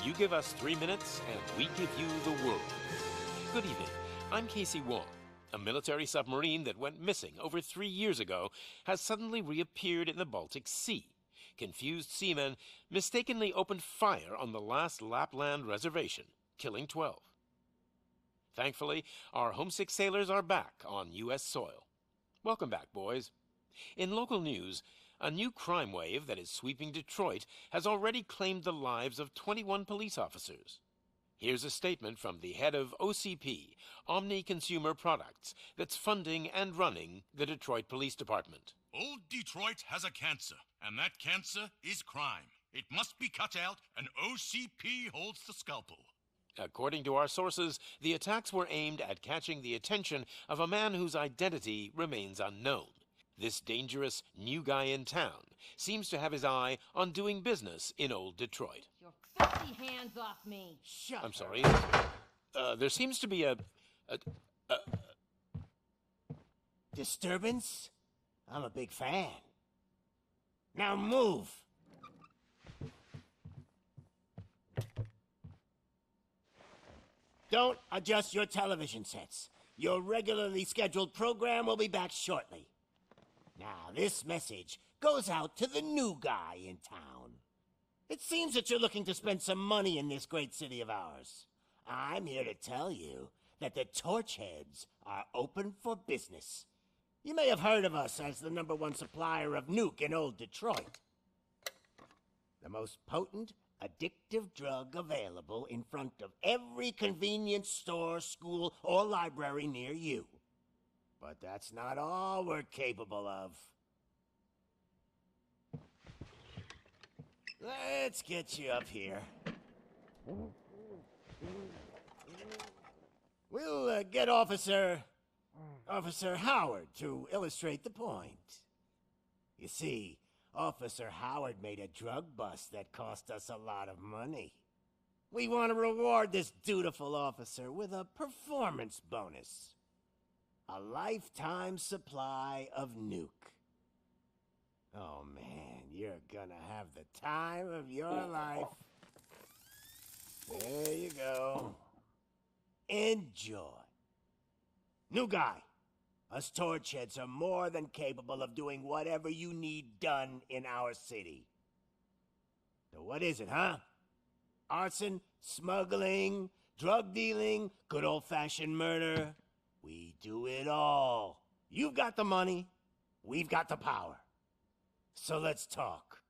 You give us 3 minutes, and we give you the world. Good evening. I'm 𝐃𝐨𝐧'𝐭. A military submarine that went missing over 3 years ago has suddenly reappeared in the Baltic Sea. Confused seamen mistakenly opened fire on the last Lapland reservation, killing 12. Thankfully, our homesick sailors are back on U.S. soil. Welcome back, boys. In local news, a new crime wave that is sweeping Detroit has already claimed the lives of 21 police officers. Here's a statement from the head of OCP, Omni Consumer Products, that's funding and running the Detroit Police Department. Old Detroit has a cancer, and that cancer is crime. It must be cut out, and OCP holds the scalpel. According to our sources, the attacks were aimed at catching the attention of a man whose identity remains unknown. This dangerous new guy in town seems to have his eye on doing business in old Detroit. Your filthy hands off me! Shut I'm sorry. There seems to be a disturbance? I'm a big fan. Now move! Don't adjust your television sets. Your regularly scheduled program will be back shortly. Now, this message goes out to the new guy in town. It seems that you're looking to spend some money in this great city of ours. I'm here to tell you that the Torchheads are open for business. You may have heard of us as the #1 supplier of nuke in old Detroit. The most potent, addictive drug available in front of every convenience store, school, or library near you. But that's not all we're capable of. Let's get you up here. We'll get Officer Howard to illustrate the point. You see, Officer Howard made a drug bust that cost us a lot of money. We want to reward this dutiful officer with a performance bonus. A lifetime supply of nuke. Oh man, you're gonna have the time of your life. There you go. Enjoy. New guy, us Torchheads are more than capable of doing whatever you need done in our city. So what is it, huh? Arson, smuggling, drug dealing, good old-fashioned murder. We do it all. You've got the money, we've got the power. So let's talk.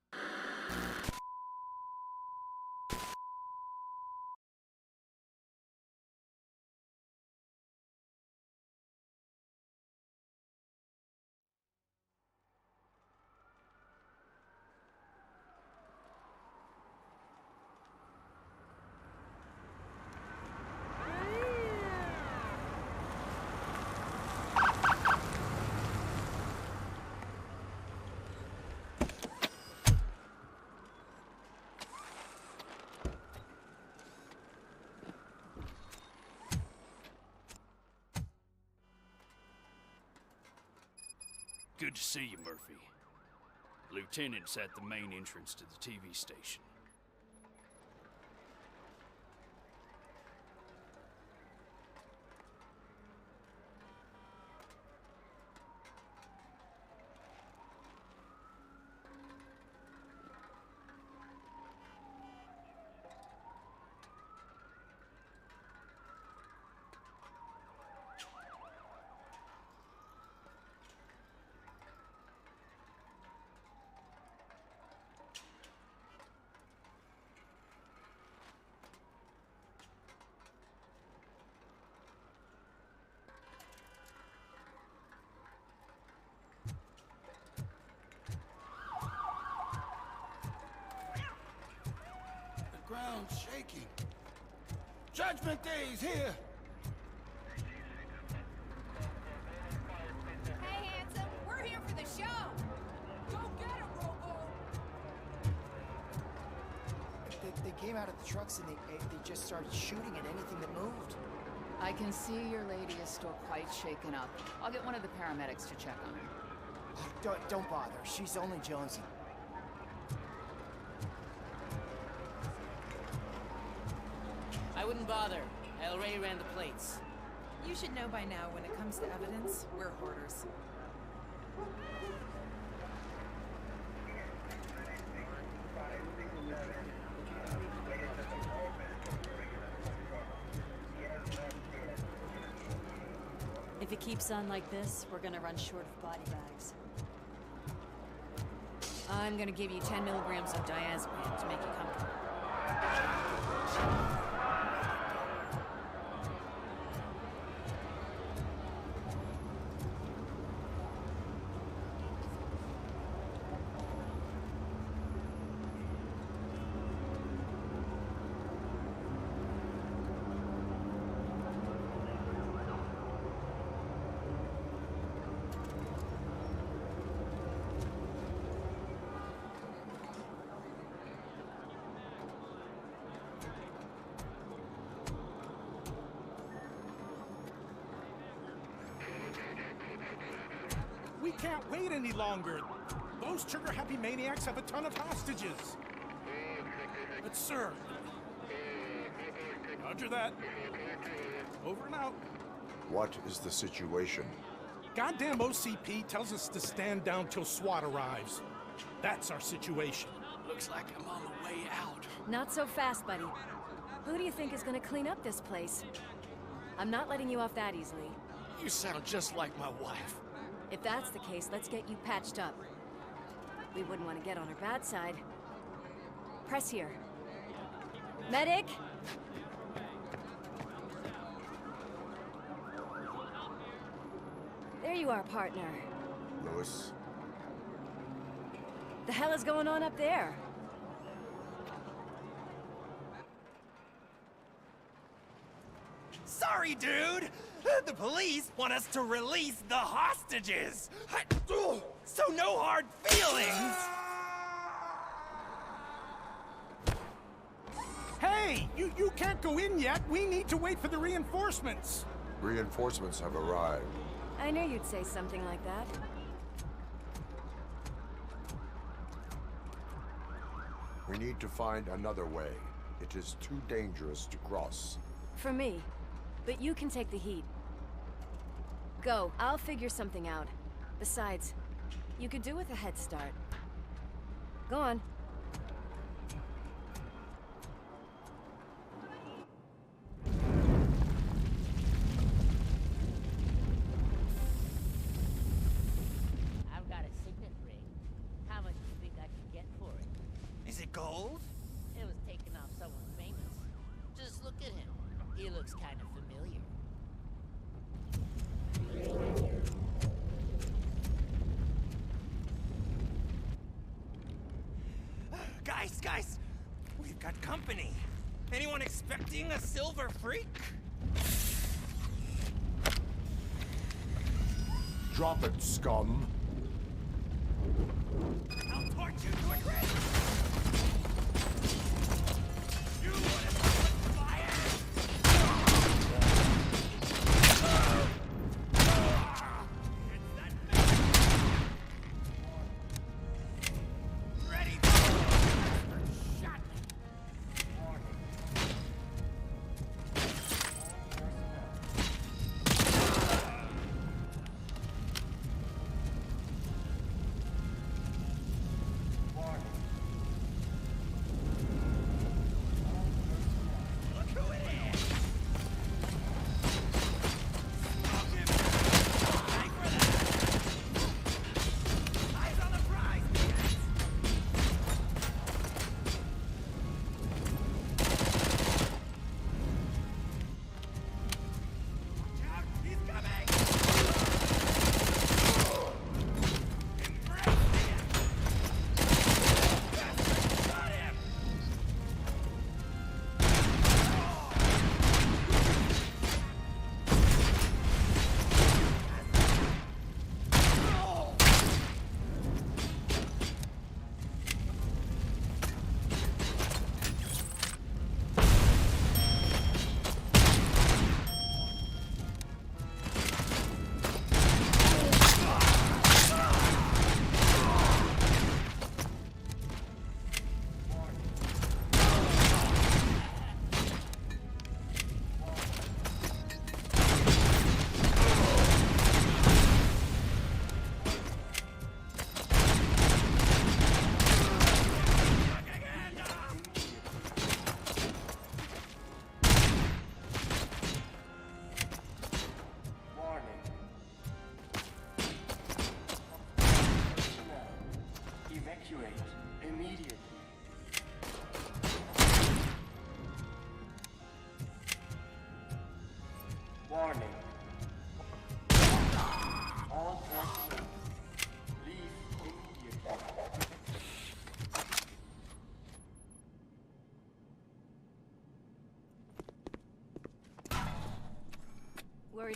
Good to see you, Murphy. Lieutenant's at the main entrance to the TV station. Ground's shaking. Judgment Day is here! Hey, handsome, we're here for the show! Go get him, Robo! They came out of the trucks and they just started shooting at anything that moved. I can see your lady is still quite shaken up. I'll get one of the paramedics to check on her. Don't bother. She's only jonesing. bother. I already ran the plates. You should know by now when it comes to evidence, we're hoarders. If it keeps on like this, we're gonna run short of body bags. I'm gonna give you 10 milligrams of diazepam to make you comfortable. We can't wait any longer. Those trigger-happy maniacs have a ton of hostages. But sir... Roger that. Over and out. What is the situation? Goddamn OCP tells us to stand down till SWAT arrives. That's our situation. Looks like I'm on the way out. Not so fast, buddy. Who do you think is gonna clean up this place? I'm not letting you off that easily. You sound just like my wife. If that's the case, let's get you patched up. We wouldn't want to get on her bad side. Press here. Medic! There you are, partner. Lewis? The hell is going on up there? Sorry, dude! The police want us to release the hostages! So no hard feelings! Hey! You can't go in yet! We need to wait for the reinforcements! Reinforcements have arrived. I knew you'd say something like that. We need to find another way. It is too dangerous to cross. For me. But you can take the heat. Go. I'll figure something out. Besides, you could do with a head start. Go on. I've got a signet ring. How much do you think I can get for it? Is it gold? It was taken off someone famous. Just look at him. He looks kind of familiar. Guys, we've got company. Anyone expecting a silver freak? Drop it, scum. I'll torch you to a crisp! You wanna put fire? It's that man! Ready! Shot me!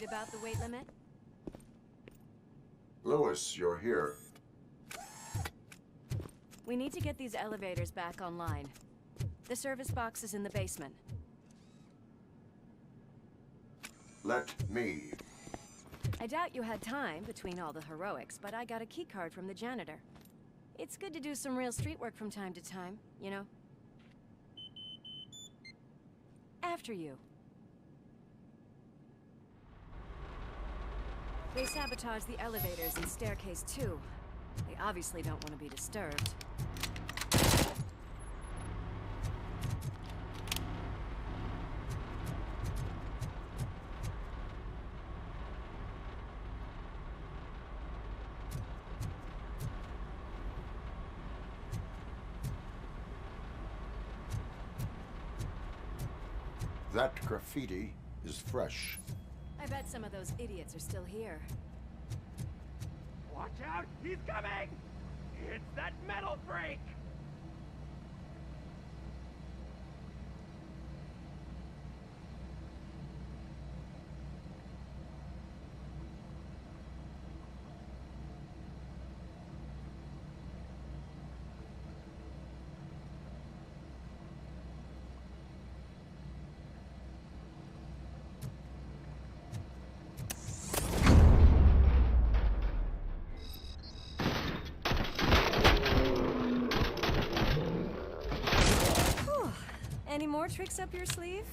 Worried about the weight limit? Lewis, you're here. We need to get these elevators back online. The service box is in the basement. Let me. I doubt you had time between all the heroics, but I got a key card from the janitor. It's good to do some real street work from time to time, you know? After you. They sabotaged the elevators in staircase 2. They obviously don't want to be disturbed. That graffiti is fresh. I bet some of those idiots are still here. Watch out! He's coming! It's that metal freak! Any more tricks up your sleeve?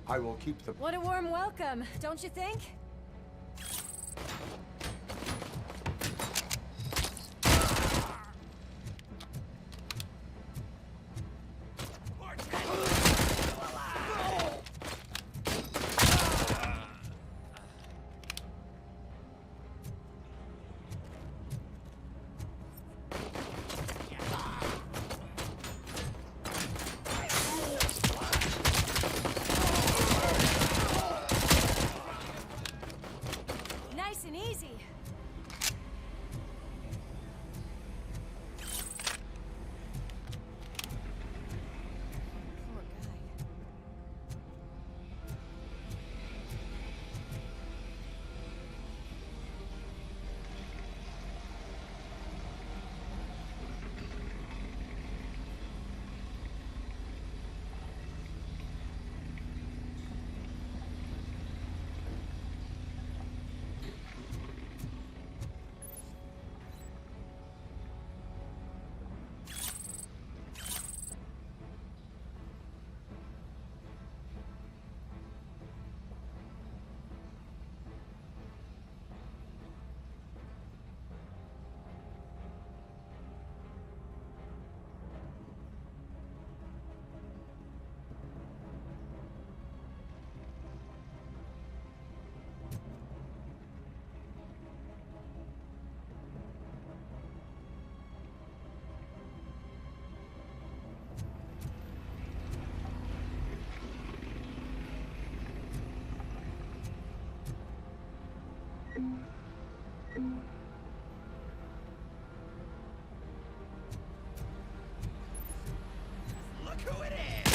I will keep the... What a warm welcome, don't you think? Easy. Poor guy. Look who it is!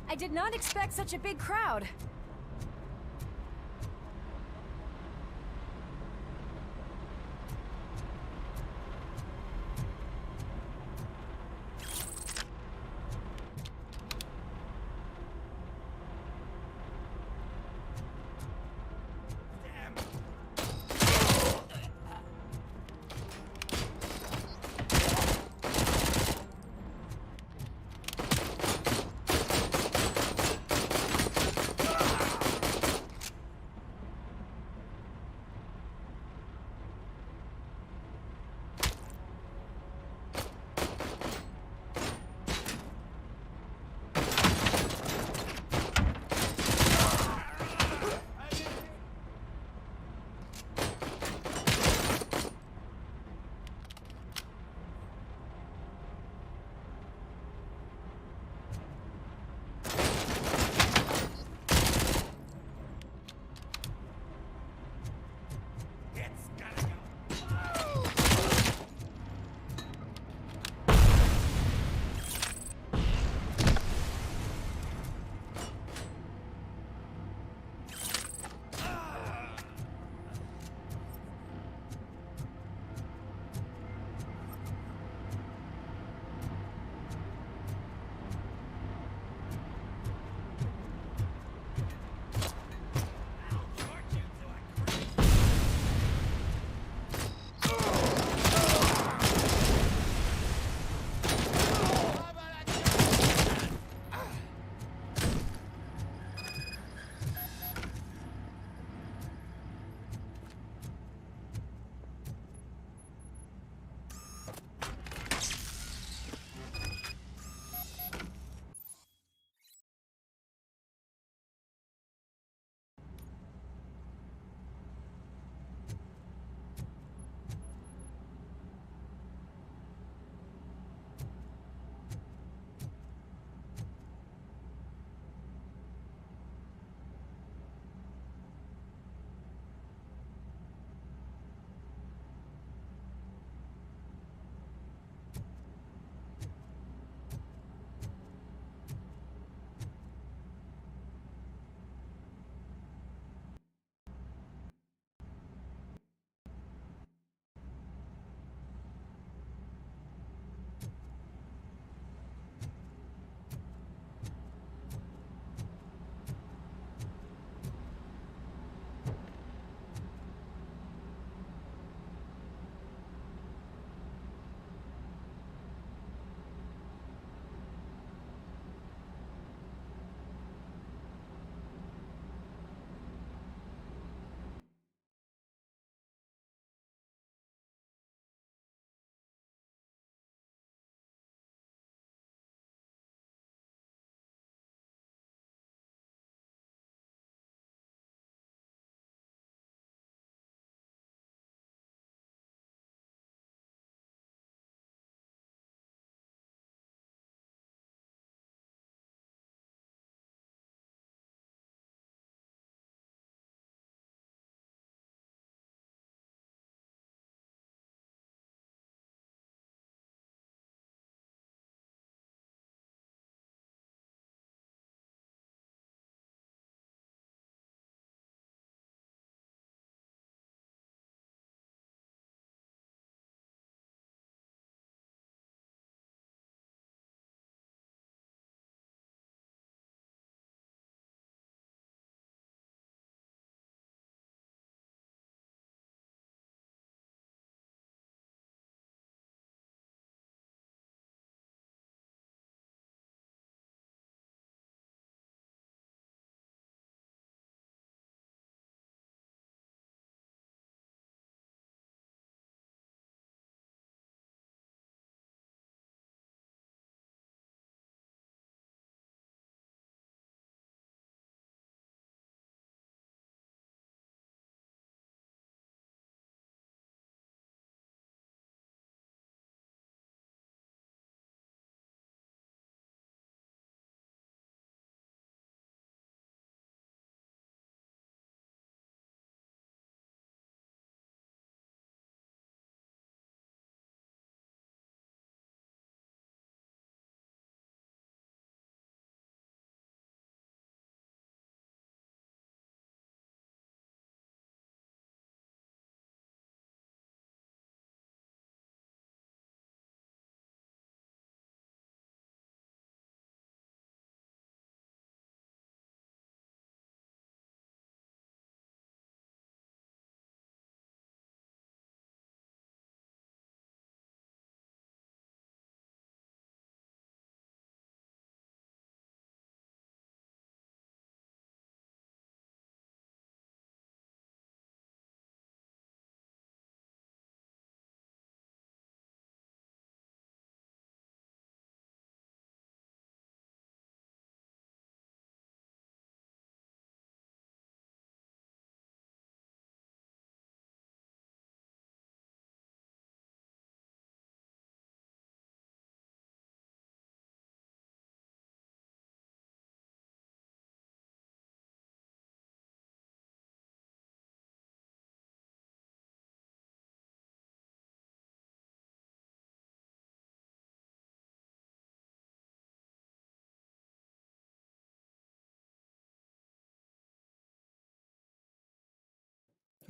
I did not expect such a big crowd.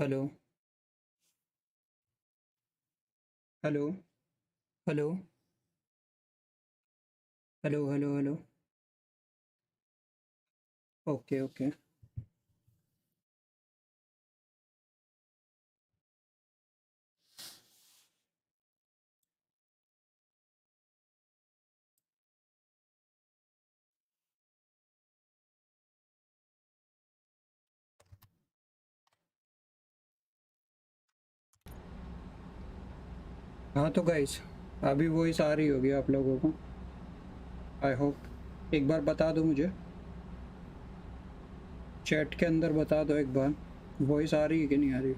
Hello hello hello hello hello hello okay okay हाँ तो guys अभी voice आ रही होगी आप लोगों को। I hope एक बार बता दो मुझे चैट के अंदर, बता दो एक बार वॉइस आ रही है कि नहीं आ रही।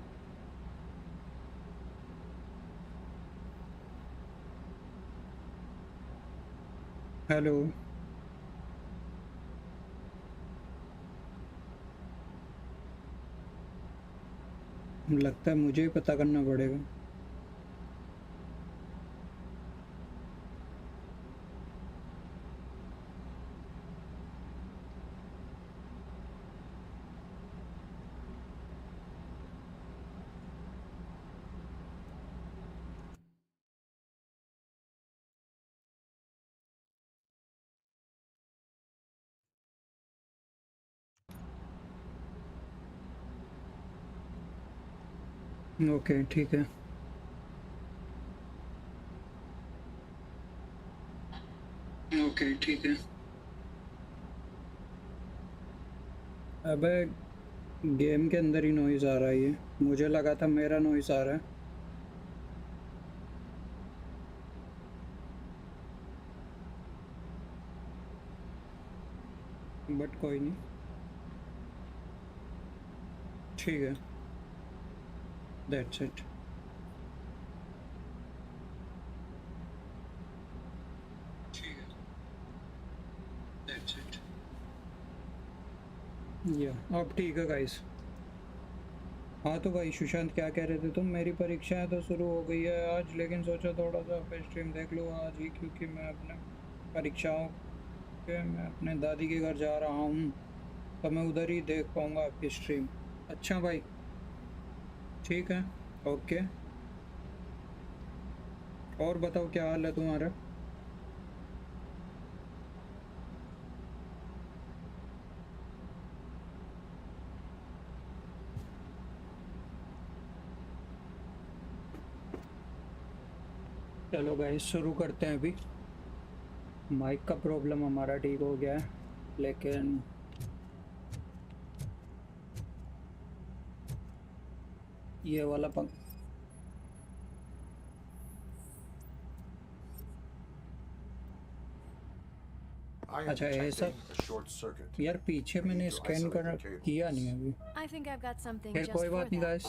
हेलो लगता है मुझे ही पता करना पड़ेगा। ओके ठीक है। ओके ठीक है। अबे गेम के अंदर ही नॉइज़ आ रहा है, ये मुझे लगा था मेरा नॉइज़ आ रहा है। बट कोई नहीं, ठीक है। That's it. ठीक है। That's it. अब ठीक है गाइस। हाँ तो भाई सुशांत क्या कह रहे थे तुम? मेरी परीक्षाएं तो शुरू हो गई है आज, लेकिन सोचा थोड़ा सा स्ट्रीम देख लो आज ही, क्योंकि मैं अपने परीक्षाओं के मैं अपने दादी के घर जा रहा हूँ, तो मैं उधर ही देख पाऊँगा आपकी स्ट्रीम। अच्छा भाई ठीक है, ओके। और बताओ क्या हाल है तुम्हारा? चलो गाइस शुरू करते हैं। अभी माइक का प्रॉब्लम हमारा ठीक हो गया है, लेकिन ये वाला अच्छा ये सब यार पीछे मैंने स्कैन किया नहीं अभी। खैर कोई बात नहीं गाइस,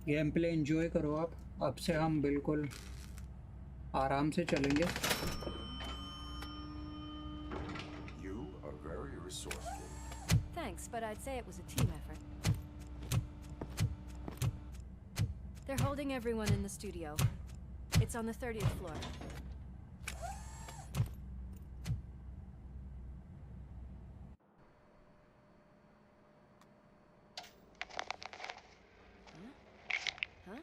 गेम प्ले एंजॉय करो आप। अब से हम बिल्कुल आराम से चलेंगे। Thanks, but I'd say it was a team effort. They're holding everyone in the studio. It's on the 30th floor. Huh?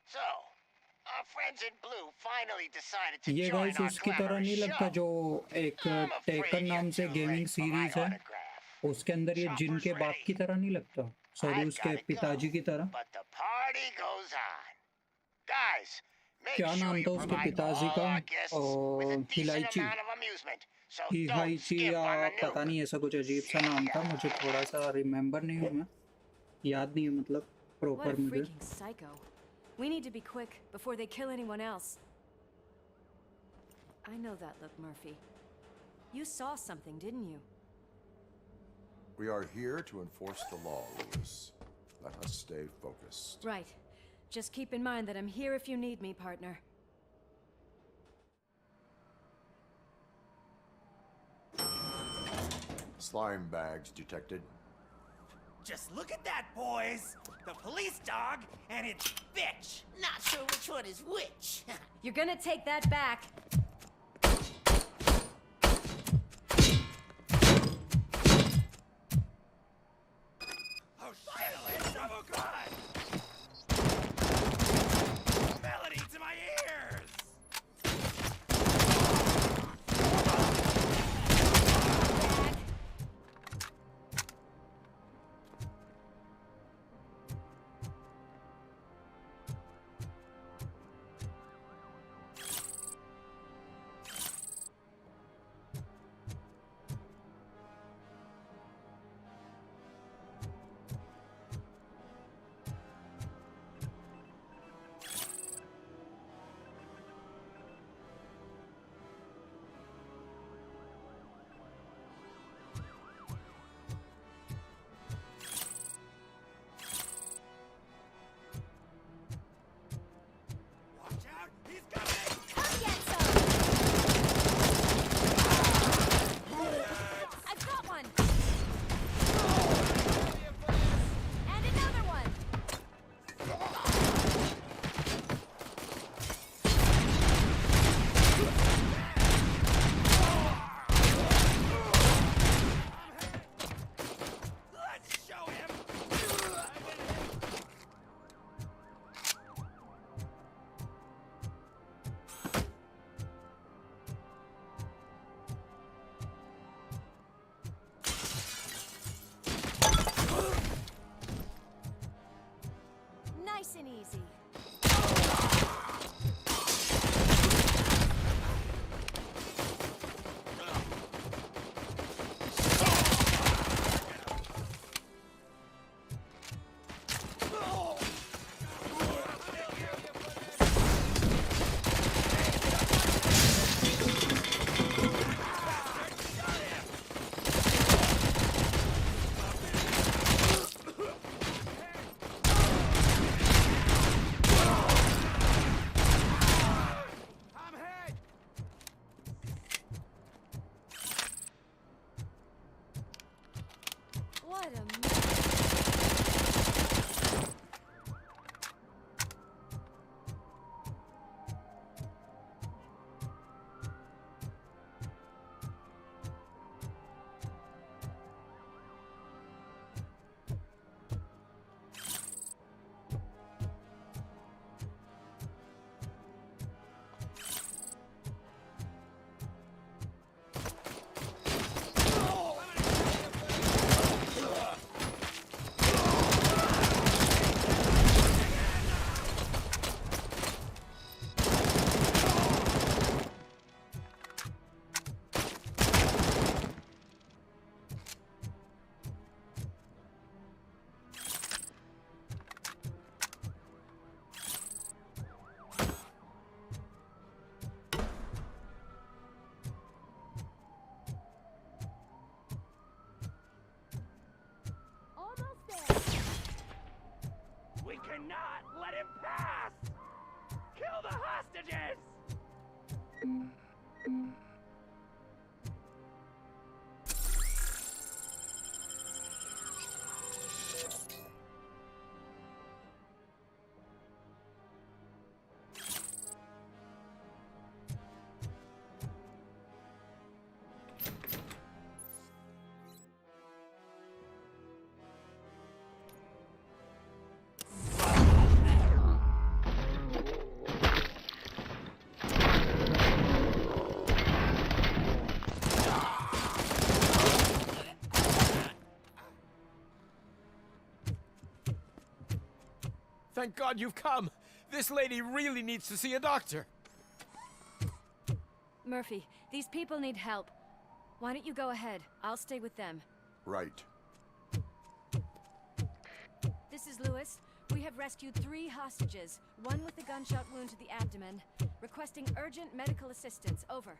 So, our friends in blue finally decided to ये join गाइस our उसकी तरह नहीं glamorous लगता show. जो एक taken नाम से gaming series है, उसके अंदर ये जिन के बाप की तरह नहीं लगता, सॉरी उसके पिताजी की तरह। But the party goes on. Guys, make क्या sure नाम you था उसके provide पिताजी all का? our guests with a decent हिलाइची amount of amusement. So don't हिलाइची skip या on the पता nuke. नहीं, ऐसा कुछ अजीब सा नाम था, मुझे थोड़ा सा रिमेम्बर नहीं हूँ मैं, याद नहीं है मतलब What प्रॉपर a मुझे। freaking psycho. We need to be quick before they kill anyone else. I know that look, Murphy. You saw something, didn't you? We are here to enforce the law, Lewis. Let us stay focused. Right. Just keep in mind that I'm here if you need me, partner. Slime bags detected. Just look at that, boys! The police dog and its bitch! Not sure which one is which. You're gonna take that back. Thank God you've come. This lady really needs to see a doctor. Murphy, these people need help. Why don't you go ahead? I'll stay with them. Right. This is Lewis. We have rescued 3 hostages, one with a gunshot wound to the abdomen. Requesting urgent medical assistance. Over.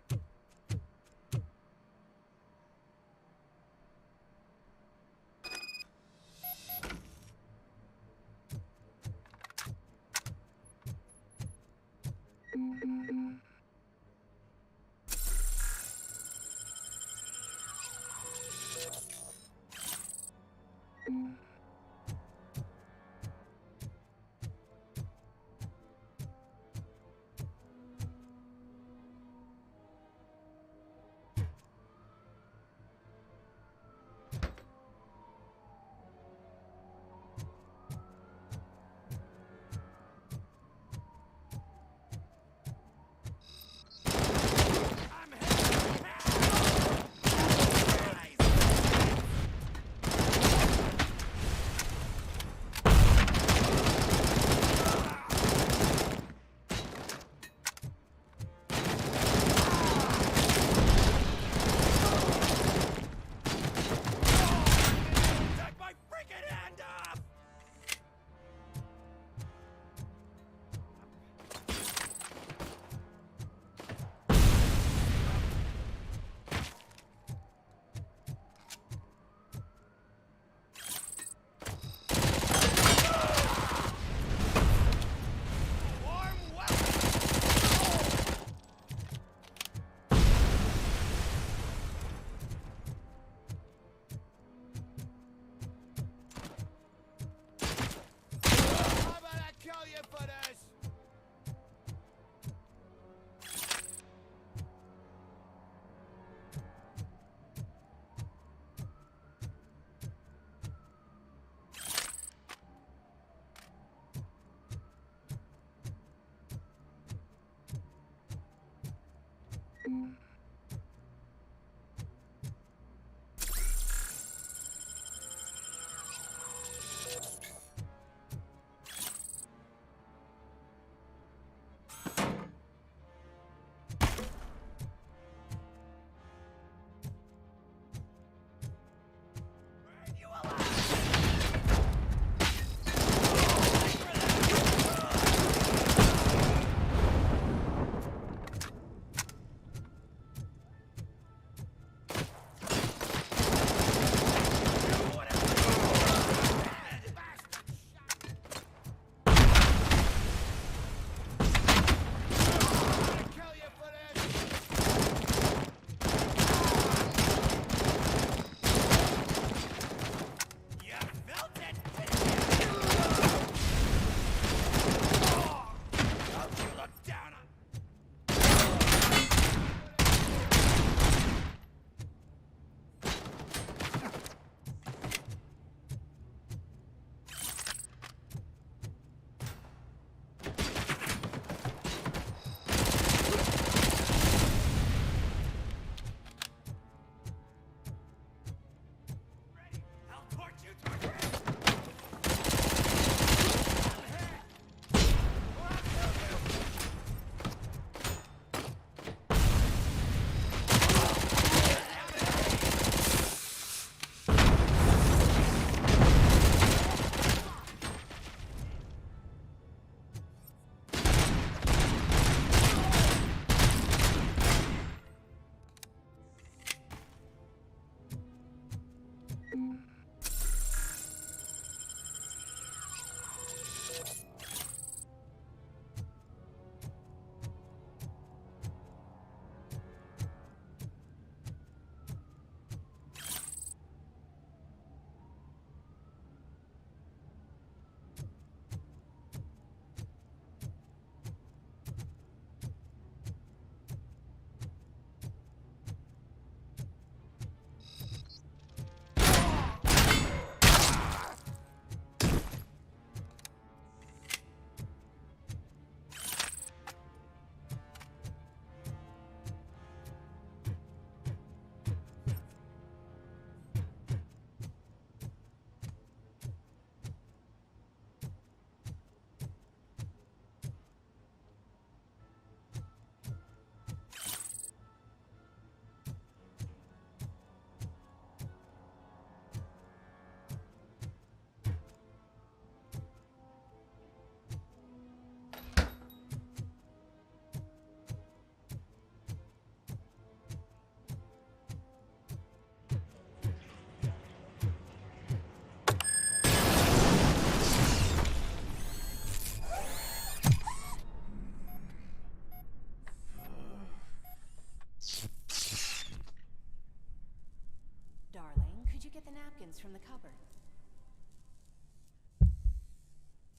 things from the cupboard.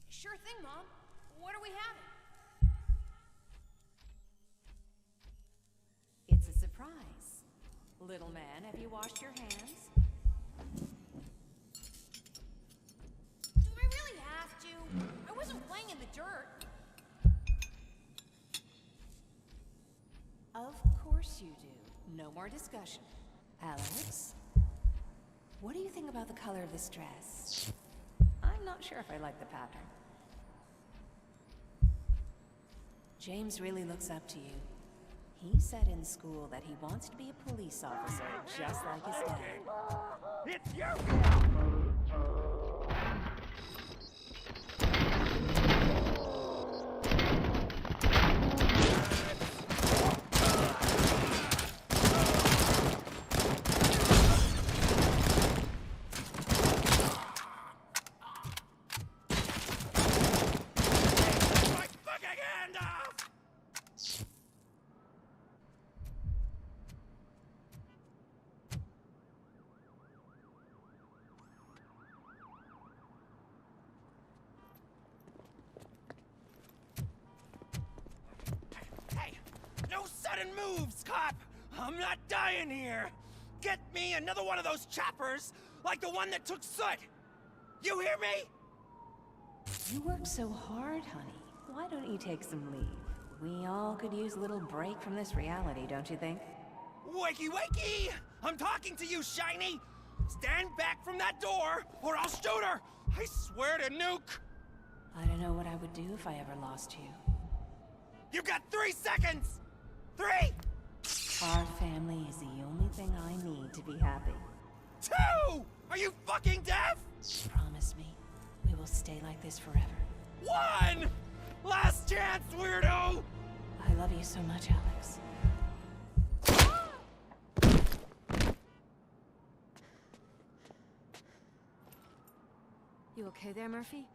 Sure thing, Mom. What are we having? It's a surprise. Little man, have you washed your hands? Do I really have to? I wasn't playing in the dirt. Of course you do. No more discussion. Alex, what do you think about the color of this dress? I'm not sure if I like the pattern. James really looks up to you. He said in school that he wants to be a police officer, just like his dad. It's you! Moves, cop! I'm not dying here! Get me another one of those choppers, like the one that took Soot! You hear me? You work so hard, honey. Why don't you take some leave? We all could use a little break from this reality, don't you think? Wakey, wakey! I'm talking to you, Shiny! Stand back from that door, or I'll shoot her! I swear to nuke! I don't know what I would do if I ever lost you. You've got 3 seconds! 3! Our family is the only thing I need to be happy. 2! Are you fucking deaf? Promise me, we will stay like this forever. 1! Last chance, weirdo! I love you so much, Alex. You okay there, Murphy?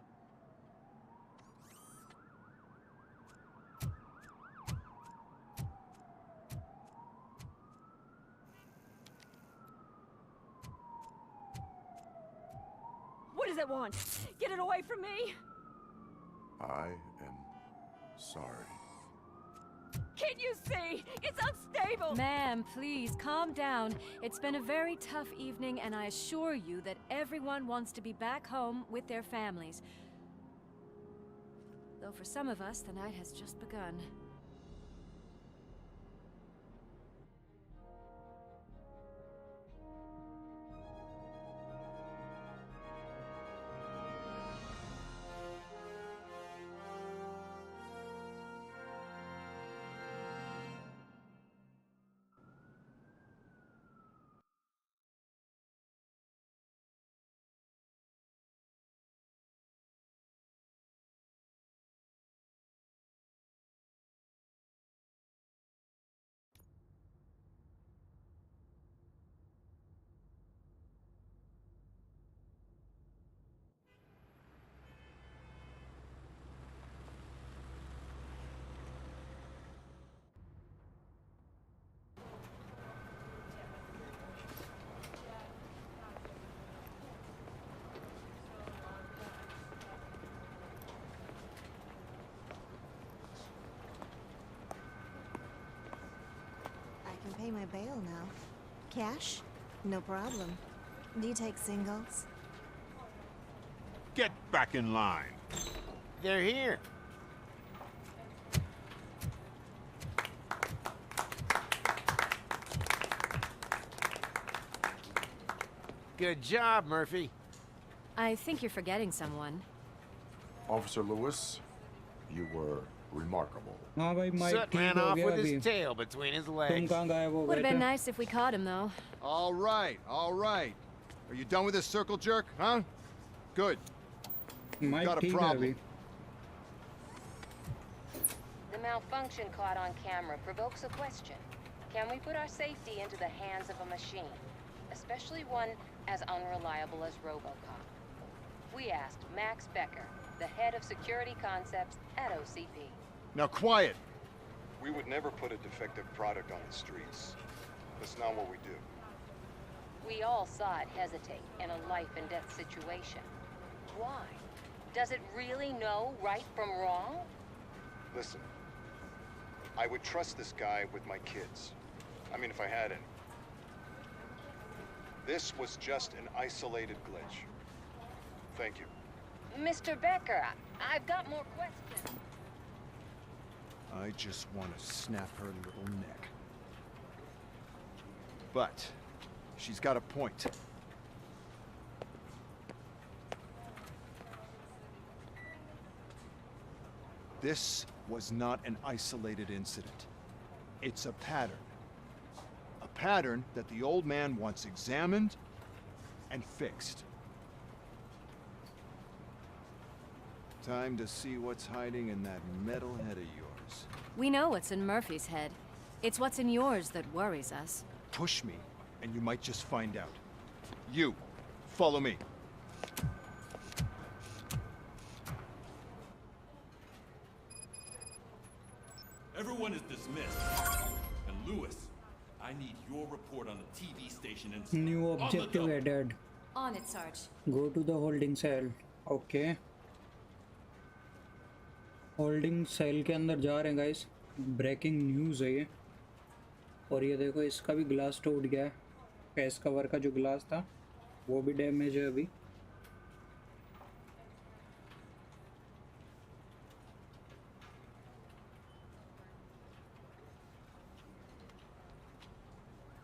What does it want? Get it away from me! I am sorry. Can't you see? It's unstable! Ma'am, please, calm down. It's been a very tough evening, and I assure you that everyone wants to be back home with their families. Though for some of us, the night has just begun. I can pay my bail now. Cash? No problem. Do you take singles? Get back in line. They're here. Good job, Murphy. I think you're forgetting someone. Officer Lewis, you were remarkable. हाँ भाई mic Soot ठीक ran हो off गया with अभी his tail between his तुम legs. कहाँ गायब हो Would गए have been थे nice if we caught him, though. All right, all right. Are you done with this circle jerk, huh? Good. Mike Got a ठीक है problem. अभी The malfunction caught on camera provokes a question. Can we put our safety into the hands of a machine, especially one as unreliable as ROBOCOP? We asked Max Becker, the head of security concepts at OCP. Now quiet. We would never put a defective product on the streets. That's not what we do. We all saw it hesitate in a life-and-death situation. Why? Does it really know right from wrong? Listen, I would trust this guy with my kids. I mean, if I had any. This was just an isolated glitch. Thank you. Mr. Becker, I've got more questions. I just want to snap her little neck. But she's got a point. This was not an isolated incident. It's a pattern. A pattern that the old man wants examined and fixed. Time to see what's hiding in that metal head of yours. We know what's in Murphy's head. It's what's in yours that worries us. Push me, and you might just find out. You, follow me. Everyone is dismissed. And Lewis, I need your report on the TV station incident. New objective added. On it, Sarge. Go to the holding cell. Okay. Holding cell के अंदर जा रहे हैं guys. Breaking news है ये. और ये देखो इसका भी ग्लास टूट गया है. फेस कवर का जो ग्लास था वो भी डैमेज है अभी.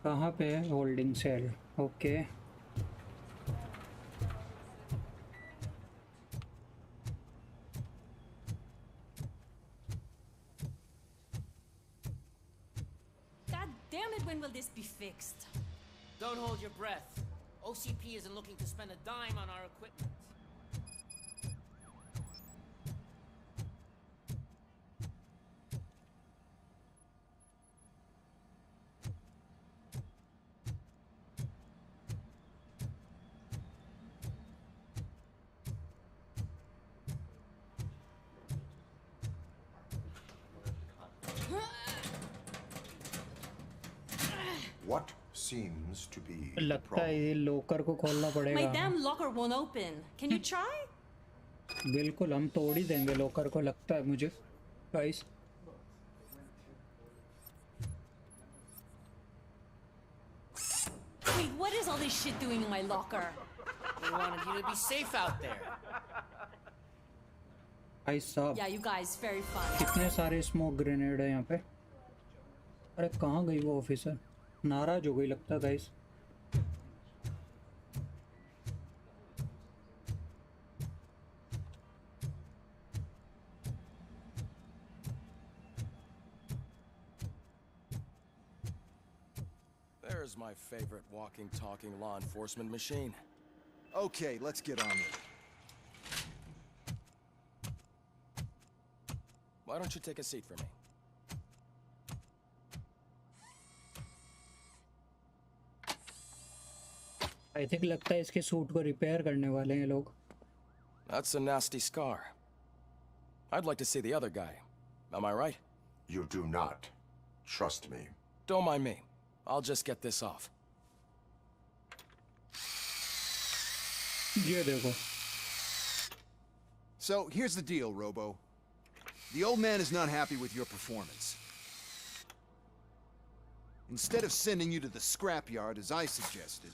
कहाँ पे है holding cell? Okay. When will this be fixed? Don't hold your breath. OCP isn't looking to spend a dime on our equipment. What seems to be लगता है ये लॉकर को खोलना पड़ेगा. My damn locker won't open. Can you try? बिल्कुल हम तोड़ ही देंगे लॉकर को, लगता है मुझे guys. Wait, what is all this shit doing in my locker? We wanted you to be safe out there. भाई साहब. Yeah, you guys, very fun. कितने सारे स्मोक ग्रेनेड है यहाँ पे. अरे कहाँ गई वो ऑफिसर? नाराज हो गई लगता है guys. There's my favorite walking, talking law enforcement machine. Okay, let's get on with it. Why don't you take a seat for me? I think लगता है इसके सूट को रिपेयर करने वाले हैं लोग. That's a nasty scar. I'd like to see the other guy. Am I right? You do not. Trust me. Don't mind me. I'll just get this off. ये देखो. So, here's the deal, Robo. The old man is not happy with your performance. Instead of sending you to the scrapyard, as I suggested,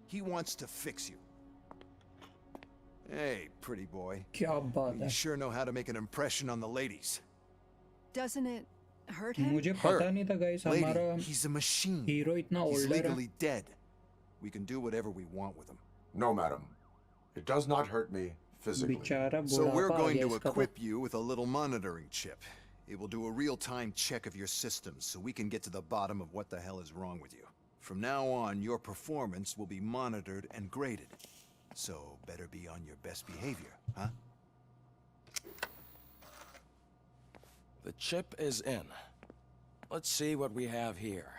he wants to fix you. Hey, pretty boy. क्या बात है? You sure know how to make an impression on the ladies. Doesn't it hurt him? मुझे पता नहीं था guys हमारा He's a machine. Hero इतना He's older है. legally dead. We can do whatever we want with him. No, madam. It does not hurt me physically. बेचारा So we're बुढ़ापा आ going गया to इसका. equip you with a little monitoring chip. It will do a real-time check of your systems so we can get to the bottom of what the hell is wrong with you. From now on, your performance will be monitored and graded. So better be on your best behavior, huh? The chip is in. Let's see what we have here.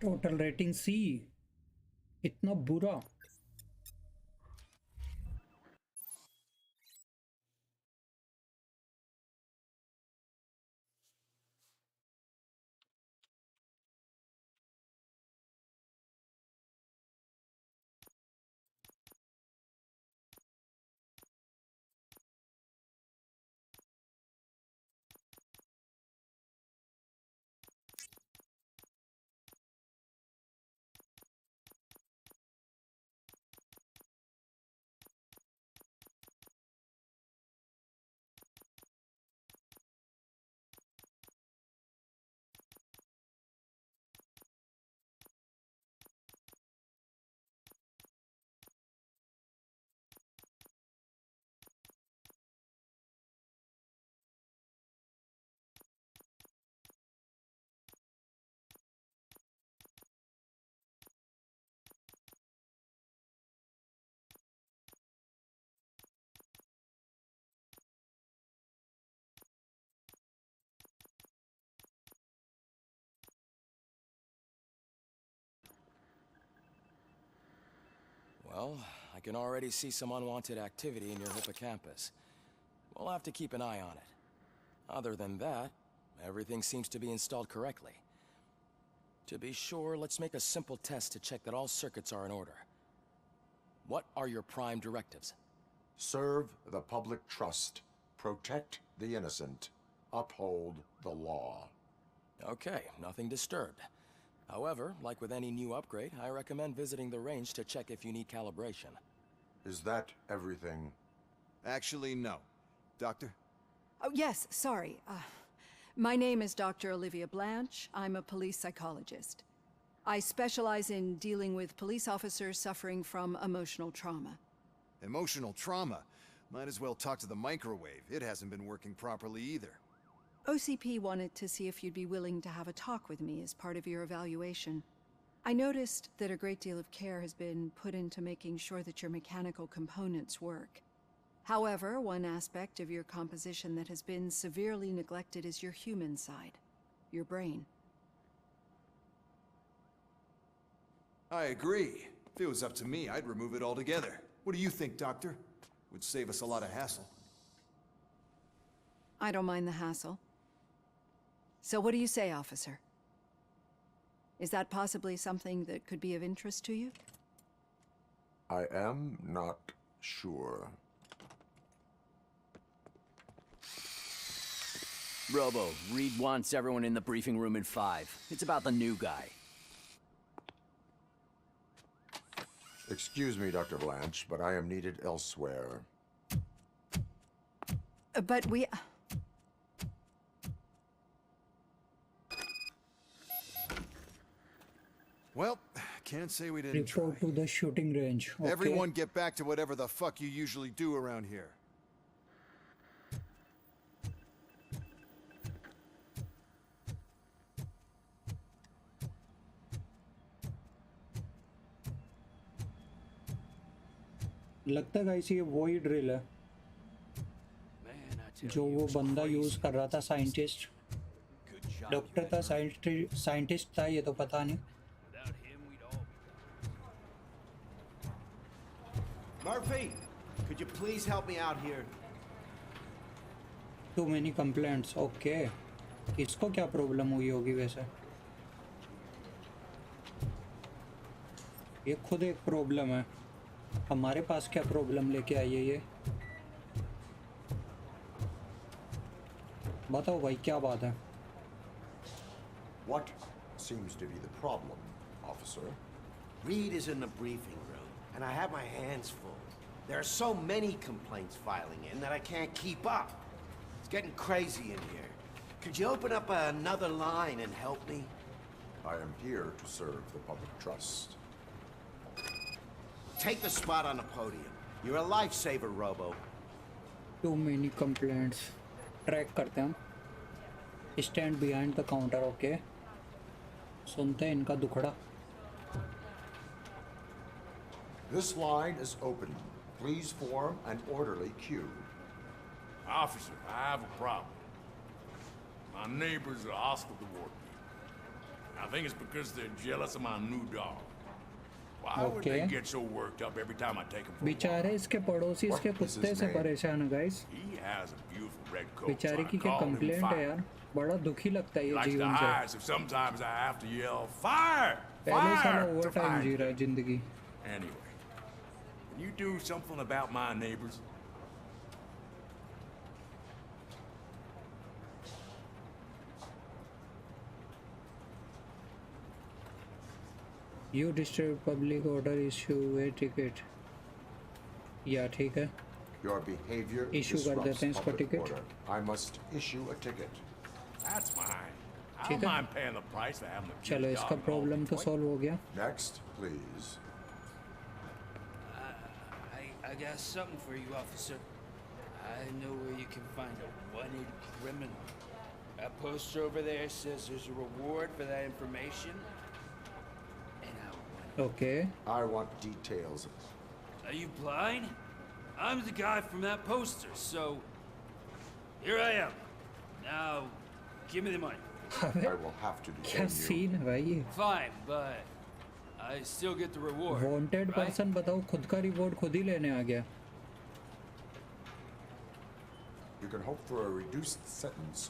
Total rating सी, इतना बुरा। Well, I can already see some unwanted activity in your hippocampus. We'll have to keep an eye on it. Other than that, everything seems to be installed correctly. To be sure, let's make a simple test to check that all circuits are in order. What are your prime directives? Serve the public trust, protect the innocent, uphold the law. Okay, nothing disturbed. However, like with any new upgrade, I recommend visiting the range to check if you need calibration. Is that everything? Actually, no. Doctor? Oh, yes, sorry. My name is Dr. Olivia Blanche. I'm a police psychologist. I specialize in dealing with police officers suffering from emotional trauma. Emotional trauma? Might as well talk to the microwave. It hasn't been working properly either. OCP wanted to see if you'd be willing to have a talk with me as part of your evaluation. I noticed that a great deal of care has been put into making sure that your mechanical components work. However, one aspect of your composition that has been severely neglected is your human side, your brain. I agree. If it was up to me, I'd remove it altogether. What do you think, Doctor? Would save us a lot of hassle. I don't mind the hassle. So what do you say, officer? Is that possibly something that could be of interest to you? I am not sure. Robo, Reed wants everyone in the briefing room in 5. It's about the new guy. Excuse me, Dr. Blanche, but I am needed elsewhere. But we... Well, can't say we didn't try. Report to the shooting range. Okay. Everyone get back to whatever the fuck you usually do around here. लगता है guys ये वही drill है जो वो बंदा use कर रहा था साइंटिस्ट डॉक्टर था साइंटिस्ट था ये तो पता नहीं Murphy, could you please help me out here? Too many complaints. Okay. इसको क्या प्रॉब्लम हुई होगी वैसे ये खुद एक प्रॉब्लम है हमारे पास क्या प्रॉब्लम लेके आई है ये बताओ भाई क्या बात है What seems to be the problem, officer? Reed is in the briefing room, and I have my hands full. There are so many complaints filing in that I can't keep up. It's getting crazy in here. Could you open up another line and help me? I am here to serve the public trust. Take the spot on the podium. You're a lifesaver, Robo. Too many complaints. Track करते हैं हम. Stand behind the counter, okay? सुनते हैं इनका दुखड़ा. This line is open. Please form an orderly queue. Officer, I have a problem. My neighbors are hostile toward me. I think it's because they're jealous of my new dog. Why would they get so worked up every time I take him for a walk? बेचारे इसके पड़ोसी इसके कुत्ते से परेशान है guys. He has a beautiful red coat. बेचारे की क्या कंप्लेंट है यार. बड़ा दुखी लगता है ये जीवन से. Sometimes I have to yell fire. पहले साला ओवर टाइम जी रहा है जिंदगी. Anyway, can you do something about my neighbors? You disturb public order, issue a ticket. या ठीक है. Your behavior disrupts public order. I must issue a ticket. That's fine. I don't mind paying the price for having a cute चलो इसका problem तो solve हो गया. Next, please. I got something for you, officer. I know where you can find a wanted criminal. That poster over there says there's a reward for that information. Okay. I want details. Are you blind? I'm the guy from that poster, so here I am. Now, give me the money. I will have to detain क्या scene है भाई ये? Fine, but I still get the reward. Wanted person बताओ खुद का reward खुद ही लेने आ गया. You can hope for a reduced sentence.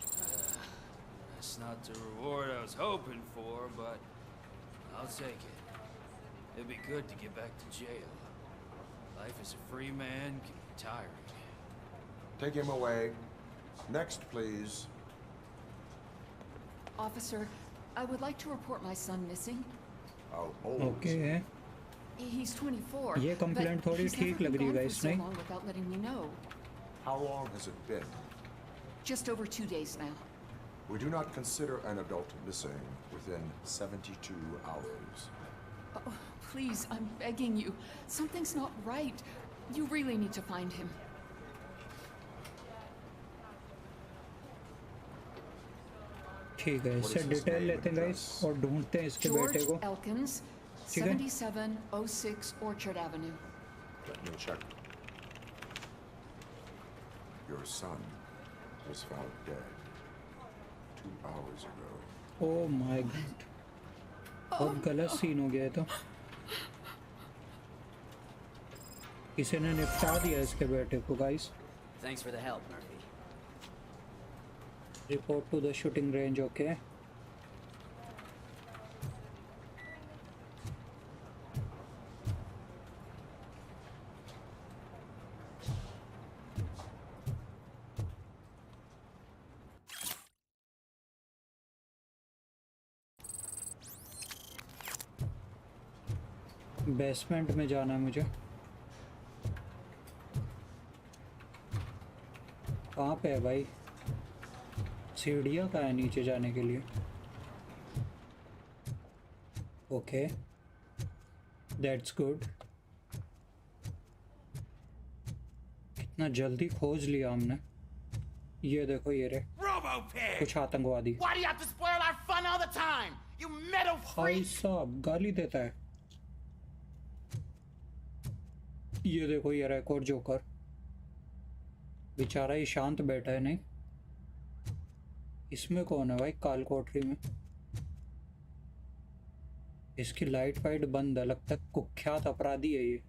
That's not the reward I was hoping for, but I'll take it. It'd be good to get back to jail. Life as a free man can be tiring. Take him away. Next, please. Officer, I would like to report my son missing. Okay. He's 24. ये complaint थोड़ी ठीक लग रही है guys नहीं? Without letting me know. How long has it been? Just over 2 days now. We do not consider an adult missing within 72 hours. Oh, please, I'm begging you. Something's not right. You really need to find him. ठीक है, इससे detail लेते हैं guys और ढूंढते हैं इसके बेटे को. George Elkins, 7706 Orchard Avenue. Let me check. Your son was found dead 2 hours ago. Oh my God. बहुत गलत सीन हो गया है तो. किसी ने निपटा दिया इसके बेटे को guys. Thanks for the help, Murphy. Report to the shooting range, okay? Basement में जाना है मुझे. कहाँ पे है भाई? सीढ़ियाँ कहाँ है नीचे जाने के लिए? Okay, that's good. कितना जल्दी खोज लिया हमने. ये देखो ये रे कुछ आतंकवादी. भाई साहब गाली देता है. ये देखो ये रहा एक और जोकर. बेचारा ही शांत बैठा है. नहीं, इसमें कौन है भाई? काल कोठरी में इसकी लाइट फाइट बंद है. लगता है कुख्यात अपराधी है ये.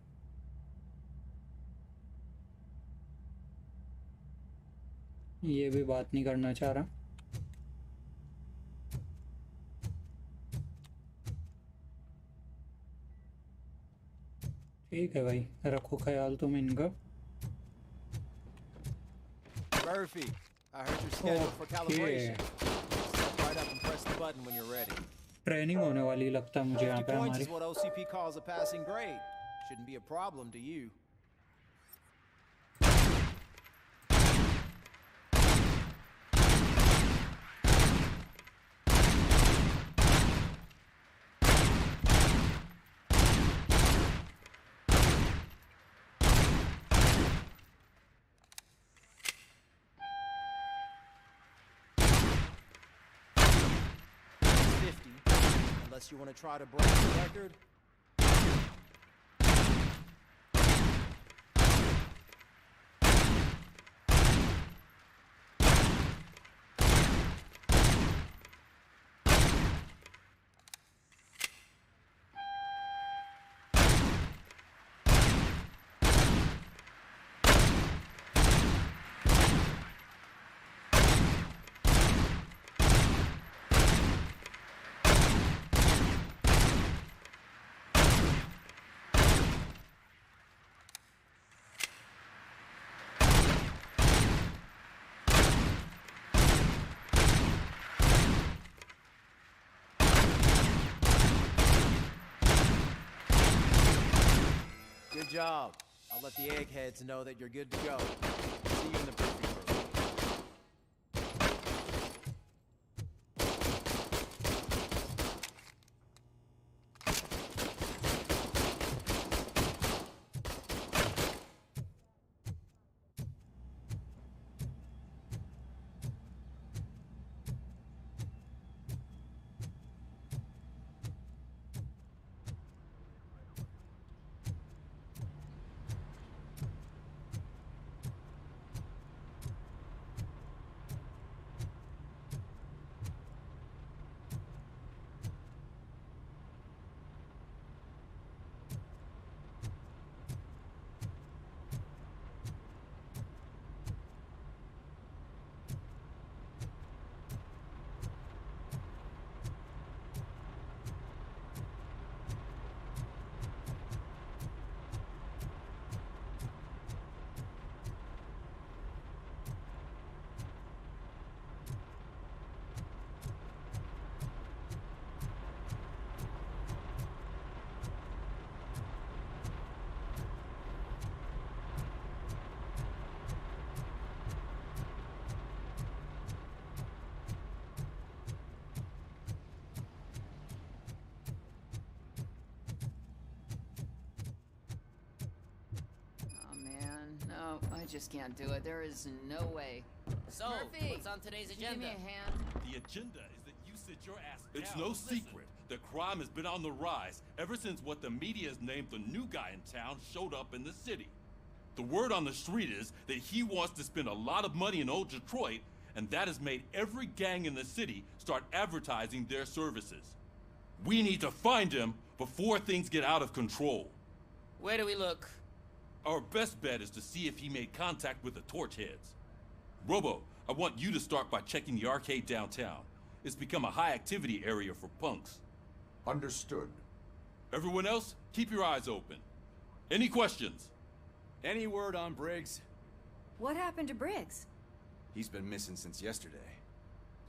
ये भी बात नहीं करना चाह रहा. ठीक है भाई, रखो ख्याल तुम इनका. Murphy, I heard you're scheduled for calibration. Step right up and press the button when you're ready. Training होने वाली लगता है मुझे यहाँ पे 50 points हमारी. is what OCP calls a passing grade. Shouldn't be a problem to you. Unless you want to try to break the record. job. I'll let the eggheads know that you're good to go. See you in the briefing room. No, I just can't do it. There is no way. So, Murphy, what's on today's can you agenda? Give me a hand. The agenda is that you sit your ass down. It's no secret that crime has been on the rise ever since what the media has named the new guy in town showed up in the city. The word on the street is that he wants to spend a lot of money in old Detroit, and that has made every gang in the city start advertising their services. We need to find him before things get out of control. Where do we look? Our best bet is to see if he made contact with the torch heads. Robo, I want you to start by checking the arcade downtown. It's become a high-activity area for punks. Understood. Everyone else, keep your eyes open. Any questions? Any word on Briggs? What happened to Briggs? He's been missing since yesterday.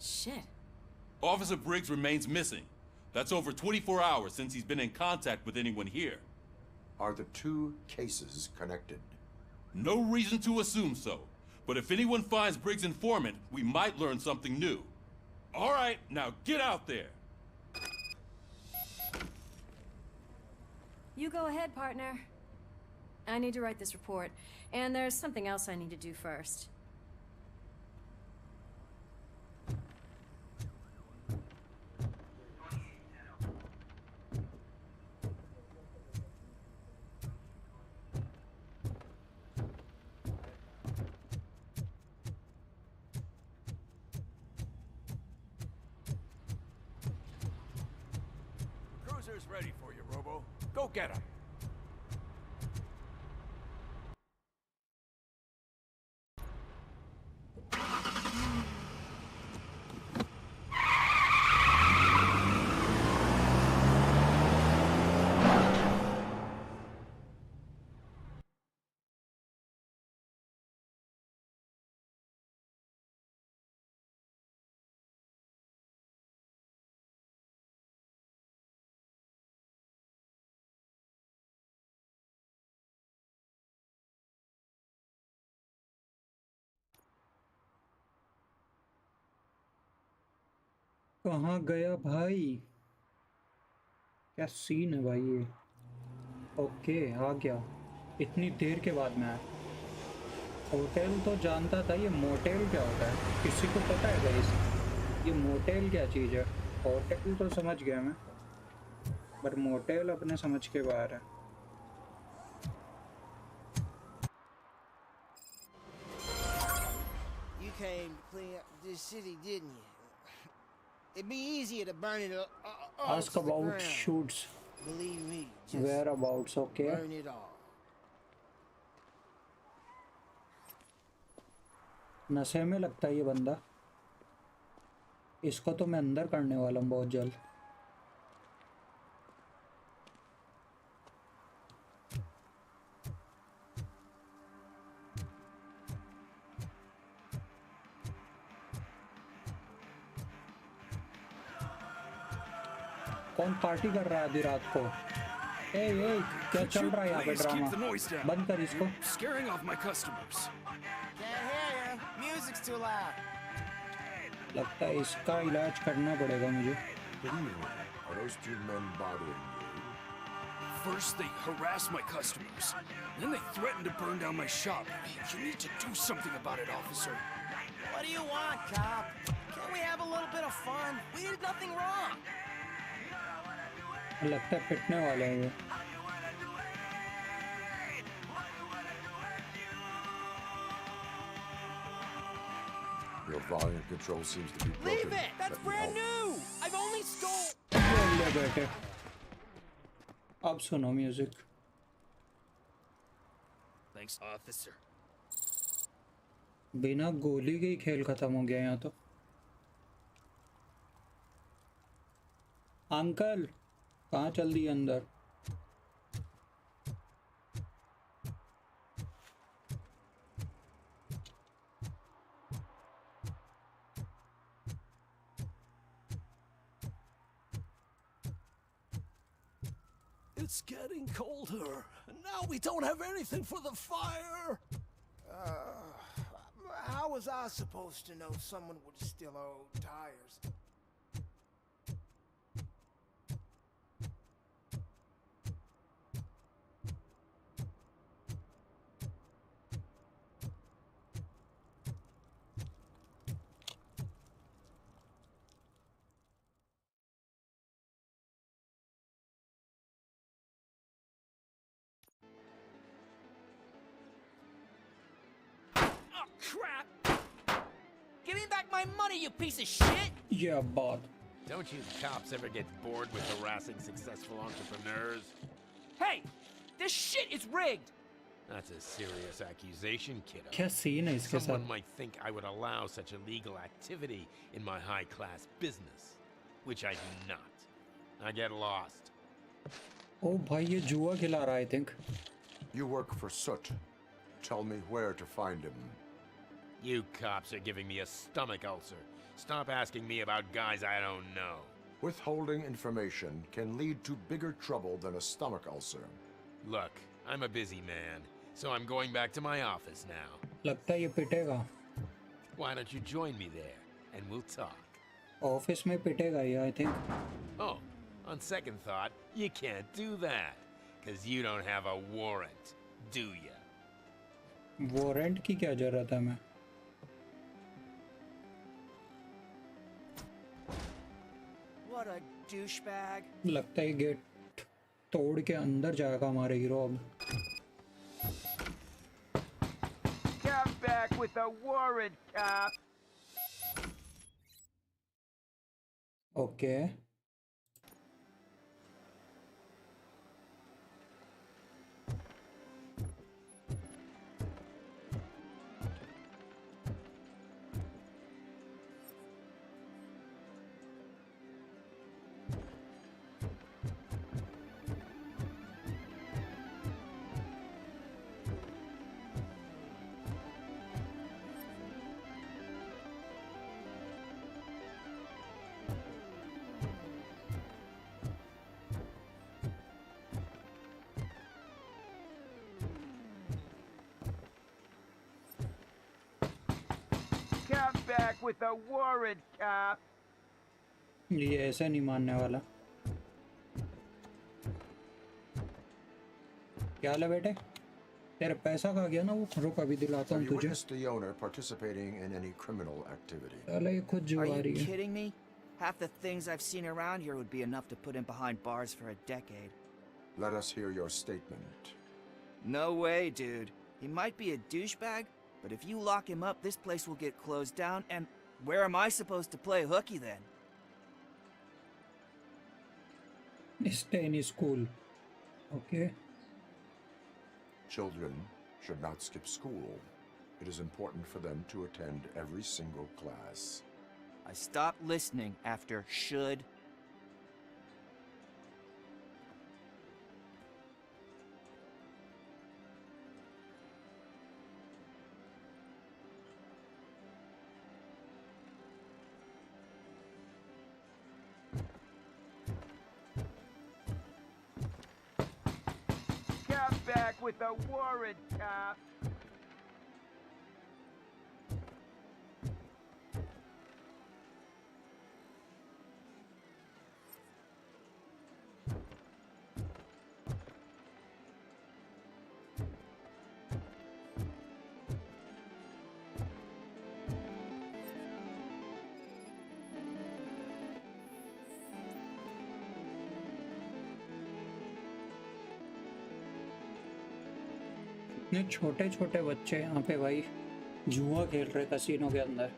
Shit. Officer Briggs remains missing. That's over 24 hours since he's been in contact with anyone here. Are the two cases connected? No reason to assume so. But if anyone finds Briggs' informant, we might learn something new. All right, now get out there. You go ahead, partner. I need to write this report, and there's something else I need to do first. Cruiser's ready for you, Robo. Go get him. कहाँ गया भाई? क्या scene है भाई ये? Okay, आ गया। इतनी देर के बाद मैं आया। होटल तो जानता था, ये मोटेल क्या होता है? किसी को पता है गाइस? ये मोटेल क्या चीज़ है? होटल तो समझ गया मैं, बट मोटेल अपने समझ के बाहर है। You came to clean up this city, didn't you? It'd be easier to burn it all Ask to the about ground. shoots. Believe me, just Whereabouts, okay? burn it all. नशे में लगता है ये बंदा। इसको तो मैं अंदर करने वाला हूँ बहुत जल्द। कौन पार्टी कर रहा है आधी रात को? Hey, क्या चल रहा है यहाँ पे ड्रामा? बंद कर इसको. Scaring off my customers. Can't hear you. Music's too loud. लगता है इसका इलाज करना पड़ेगा मुझे. Are those two men bothering you? First they harass my customers, then they threaten to burn down my shop. You need to do something about it, officer. What do you want, cop? Can't we have a little bit of fun? We did nothing wrong. लगता है पिटने वाले हैं वो. Your volume control seems to be broken. Leave it! That's brand new! I've only stole... ले बेटे. अब सुनो music. Thanks, officer. बिना गोली के ही खेल खत्म हो गया यहाँ तो. अंकल कहाँ चल दी अंदर? It's getting colder, and now we don't have anything for the fire. How was I supposed to know someone would steal our old tires? Crap! Give me back my money, you piece of shit! Yeah, bot. Don't you cops ever get bored with harassing successful entrepreneurs? Hey! This shit is rigged! That's a serious accusation, kiddo. क्या scene है इसके साथ? Someone might think I would allow such illegal activity in my high-class business, which I do not. I get lost. Oh भाई ये जुआ खिला रहा है, I think. You work for Soot. Tell me where to find him. You cops are giving me a stomach ulcer. Stop asking me about guys I don't know. Withholding information can lead to bigger trouble than a stomach ulcer. Look, I'm a busy man, so I'm going back to my office now. लगता है ये पिटेगा. Why don't you join me there, and we'll talk. Office में पिटेगा ये, I think. Oh, on second thought, you can't do that, because you don't have a warrant, do ya? Warrant की क्या जरूरत है मैं? What a douchebag. लगता है gate तोड़ के अंदर जाएगा हमारे हीरो अब. Come back with a warrant, cop! Okay. Come back with a warrant, cop! ये ऐसा नहीं मानने वाला. क्या हाल है बेटे? तेरा पैसा कहाँ गया ना वो? रुक अभी दिलाता हूँ Have you तुझे. witnessed the owner participating in any criminal activity? साला ये खुद जुआ Are रही you है. kidding me? Half the things I've seen around here would be enough to put him behind bars for a decade. Let us hear your statement. No way, dude. He might be a douchebag, but if you lock him up, this place will get closed down, and where am I supposed to play hooky then? Stay in school. Okay. Children should not skip school. It is important for them to attend every single class. I stopped listening after should. back with a warrant, cop. इतने छोटे छोटे बच्चे यहाँ पे भाई जुआ खेल रहे कसिनो के अंदर।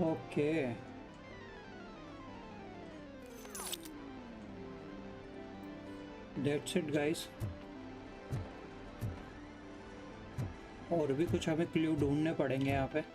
Okay. That's it guys. और भी कुछ हमें क्लू ढूंढने पड़ेंगे यहाँ पे।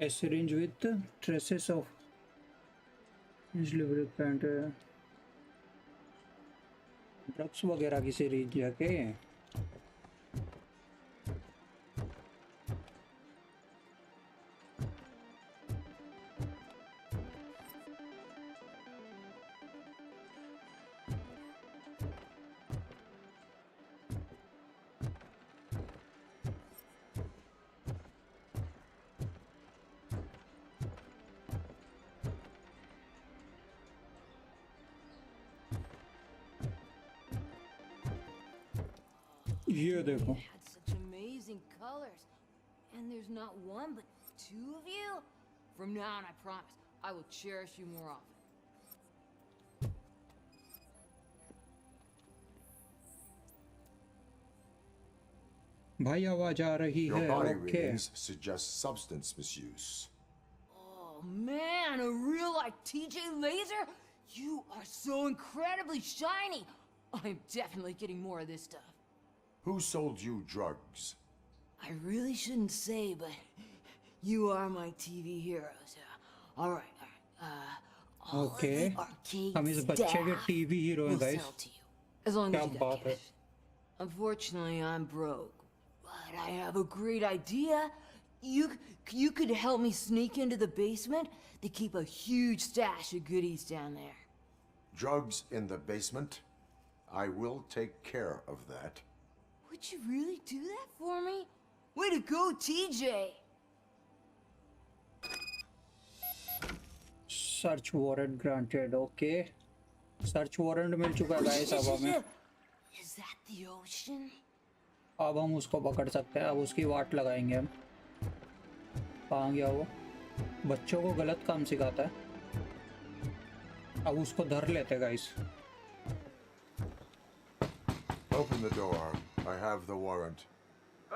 A syringe with traces of lubricant, drugs वगैरह की सिरिंज है के? ये देखो। Had such amazing colors, and there's not one but two of you. From now on, I promise I will cherish you more often. भाई आवाज आ रही है। Your body Okay. readings suggest substance misuse. Oh man, a real like TJ laser? You are so incredibly shiny. I'm definitely getting more of this stuff. Who sold you drugs? I really shouldn't say, but you are my TV heroes. All right. All Okay. of the arcade हम इस बच्चे के staff TV hero हैं will guys। sell to you, as long क्या as you got बात है। cash. Unfortunately, I'm broke, but I have a great idea. You could help me sneak into the basement. They keep a huge stash of goodies down there. Drugs in the basement? I will take care of that. Would you really do that for me? Way to go, TJ! Search warrant granted. Okay. Search warrant मिल चुका है guys अब हमें। Is that the ocean? अब हम उसको पकड़ सकते हैं। अब उसकी वाट लगाएंगे हम। कहाँ गया वो? बच्चों को गलत काम सिखाता है। अब उसको धर लेते guys. Open the door. I have the warrant.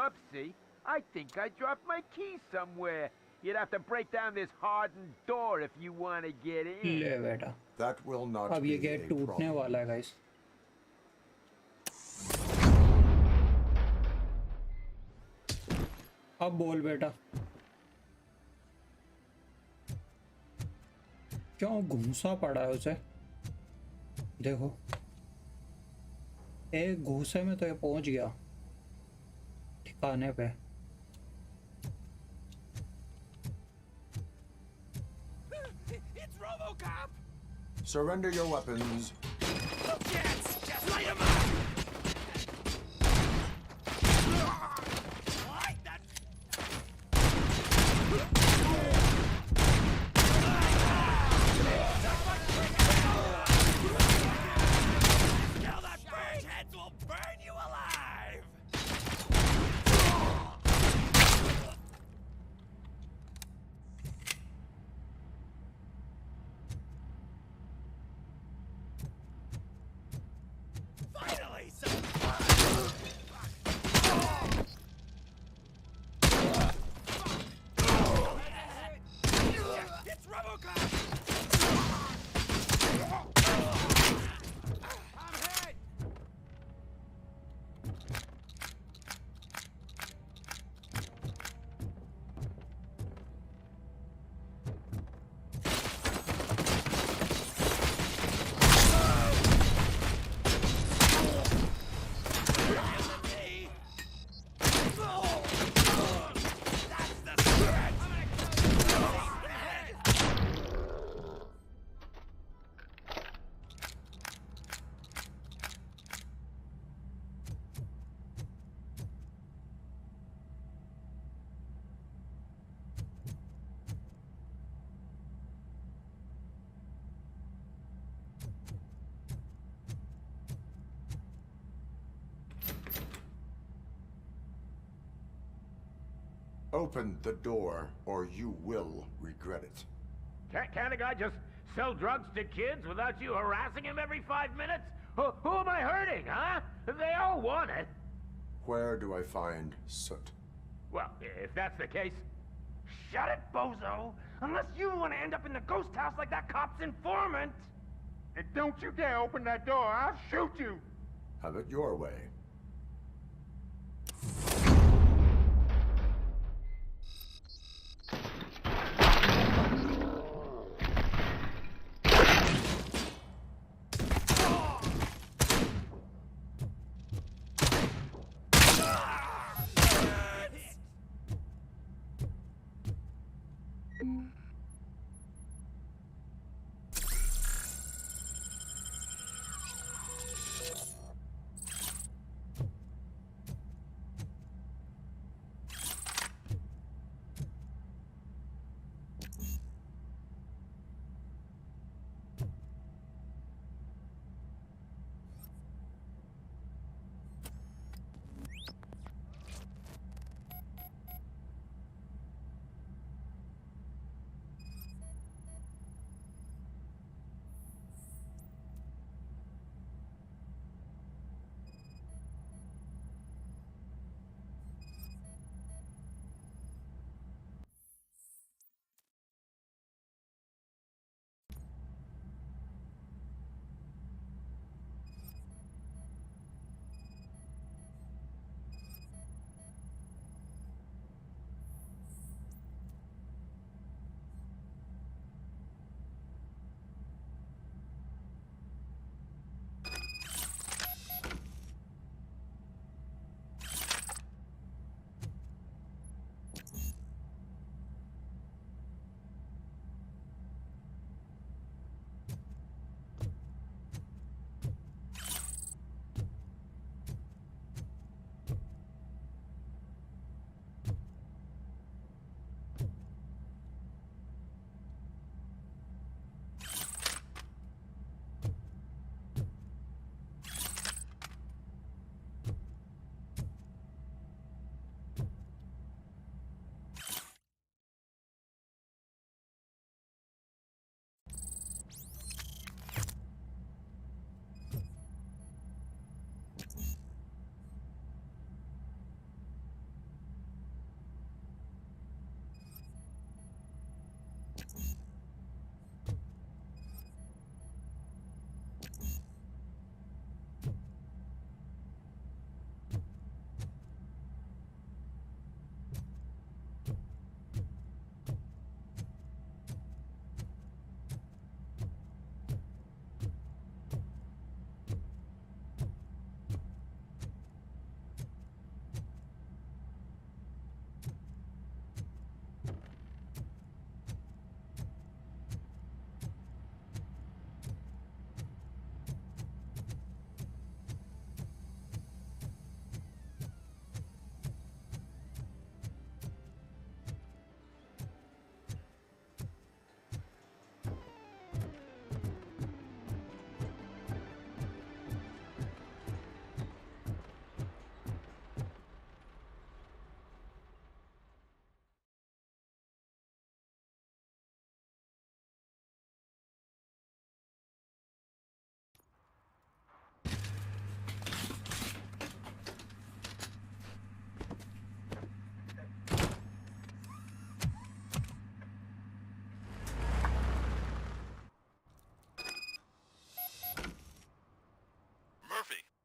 Oopsie, I think I dropped my key somewhere. You'd have to break down this hardened door if you want to get in. ले बेटा। That will not अब be ये gate a टूटने problem. वाला है guys. अब बोल बेटा। क्यों घूसा पड़ा है उसे? देखो एक घूसे में तो ये पहुंच गया ठिकाने पे। It's ROBOCOP! Surrender your weapons. Jets! Just light 'em up! Like that! Now that bird heads will burn you alive! Open the door, or you will regret it. Can't a guy just sell drugs to kids without you harassing him every 5 minutes? Who am I hurting, huh? They all want it. Where do I find soot? Well, if that's the case... Shut it, bozo! Unless you want to end up in the ghost house like that cop's informant! And don't you dare open that door, I'll shoot you! Have it your way.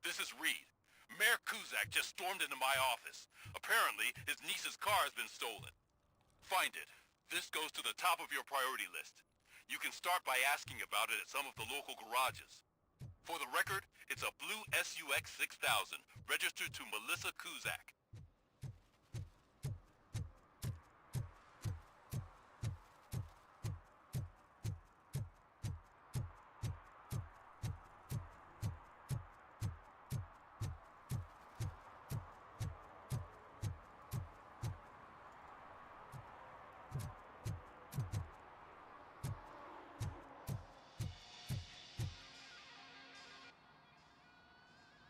This is Reed. Mayor 𝐾𝐨𝐧'𝐭 just stormed into my office. Apparently, his niece's car has been stolen. Find it. This goes to the top of your priority list. You can start by asking about it at some of the local garages. For the record, it's a blue SUX 6000, registered to Melissa 𝐾𝐾𝐭.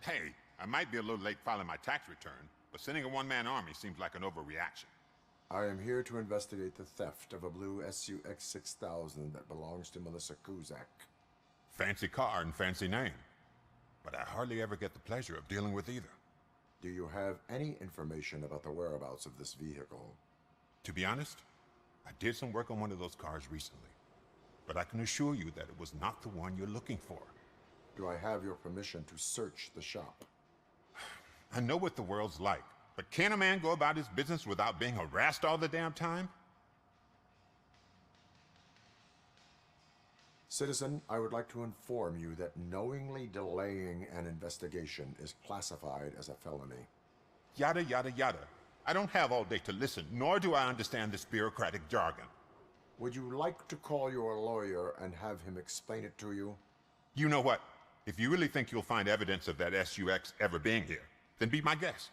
Hey, I might be a little late filing my tax return, but sending a one-man army seems like an overreaction. I am here to investigate the theft of a blue SUX 6000 that belongs to Melissa Cusack. Fancy car and fancy name. But I hardly ever get the pleasure of dealing with either. Do you have any information about the whereabouts of this vehicle? To be honest, I did some work on one of those cars recently. But I can assure you that it was not the one you're looking for. Do I have your permission to search the shop? I know what the world's like, but can a man go about his business without being harassed all the damn time? Citizen, I would like to inform you that knowingly delaying an investigation is classified as a felony. Yada, yada, yada. I don't have all day to listen, nor do I understand this bureaucratic jargon. Would you like to call your lawyer and have him explain it to you? You know what? If you really think you'll find evidence of that SUX ever being here, then be my guest.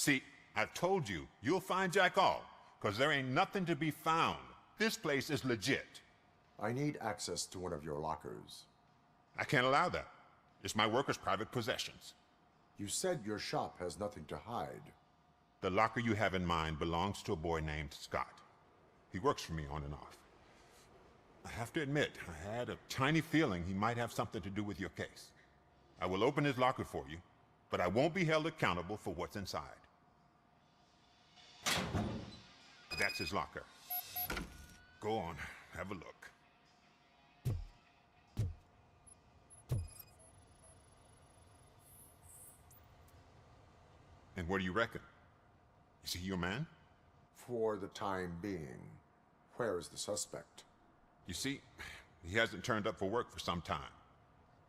See, I've told you, you'll find Jack all, because there ain't nothing to be found. This place is legit. I need access to one of your lockers. I can't allow that. It's my workers' private possessions. You said your shop has nothing to hide. The locker you have in mind belongs to a boy named Scott. He works for me on and off. I have to admit, I had a tiny feeling he might have something to do with your case. I will open his locker for you, but I won't be held accountable for what's inside. That's his locker. Go on, have a look. And what do you reckon? Is he your man? For the time being. Where is the suspect? You see, he hasn't turned up for work for some time.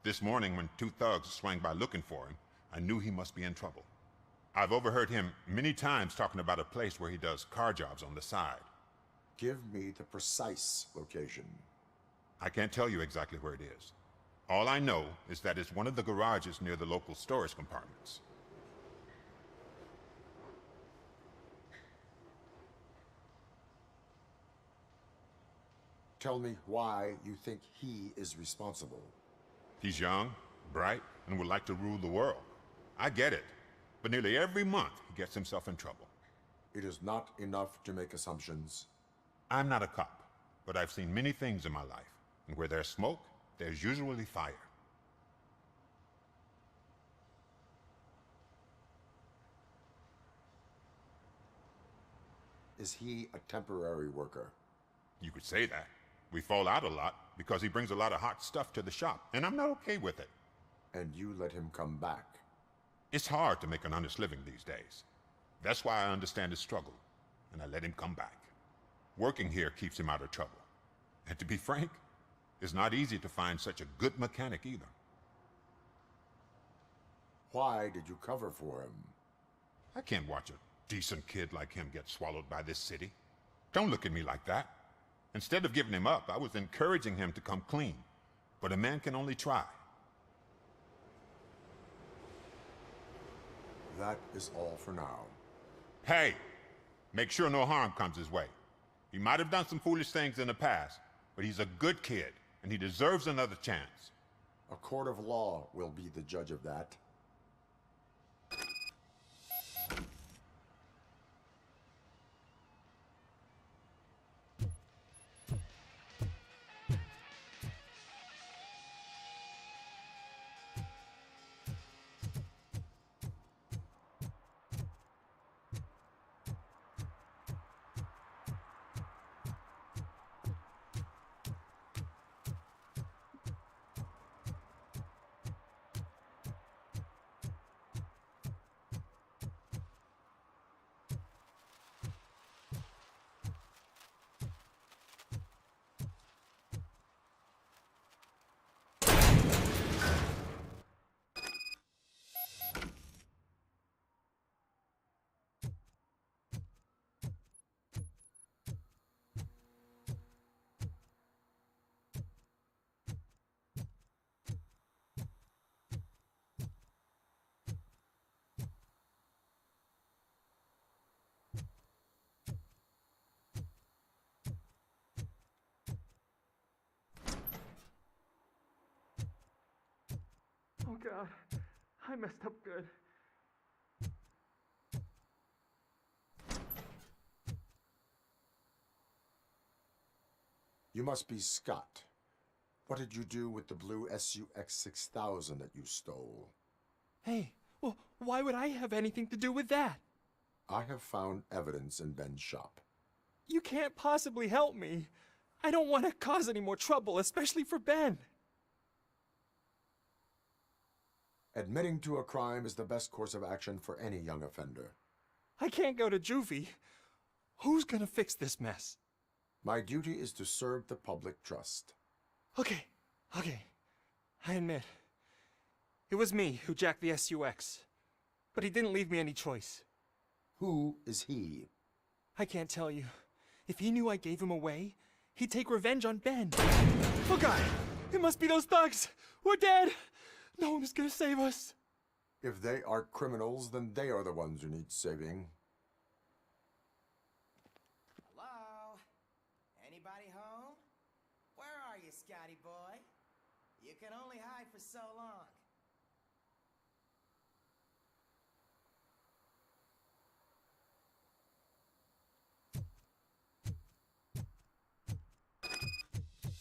This morning, when two thugs swang by looking for him, I knew he must be in trouble. I've overheard him many times talking about a place where he does car jobs on the side. Give me the precise location. I can't tell you exactly where it is. All I know is that it's one of the garages near the local storage compartments. Tell me why you think he is responsible. He's young, bright, and would like to rule the world. I get it. But nearly every month, he gets himself in trouble. It is not enough to make assumptions. I'm not a cop, but I've seen many things in my life. And where there's smoke, there's usually fire. Is he a temporary worker? You could say that. We fall out a lot because he brings a lot of hot stuff to the shop, and I'm not okay with it. And you let him come back? It's hard to make an honest living these days. That's why I understand his struggle, and I let him come back. Working here keeps him out of trouble. And to be frank, it's not easy to find such a good mechanic either. Why did you cover for him? I can't watch a decent kid like him get swallowed by this city. Don't look at me like that. Instead of giving him up, I was encouraging him to come clean. But a man can only try. That is all for now. Hey, make sure no harm comes his way. He might have done some foolish things in the past, but he's a good kid, and he deserves another chance. A court of law will be the judge of that. Oh God, I messed up good. You must be Scott. What did you do with the blue SUX 6000 that you stole? Hey, well, why would I have anything to do with that? I have found evidence in Ben's shop. You can't possibly help me. I don't want to cause any more trouble, especially for Ben. Admitting to a crime is the best course of action for any young offender. I can't go to juvie. Who's gonna fix this mess? My duty is to serve the public trust. Okay. I admit. It was me who jacked the SUX. But he didn't leave me any choice. Who is he? I can't tell you. If he knew I gave him away, he'd take revenge on Ben. Oh God! It must be those thugs! We're dead! No one is gonna save us. If they are criminals, then they are the ones who need saving. Hello? Anybody home? Where are you, Scotty boy? You can only hide for so long.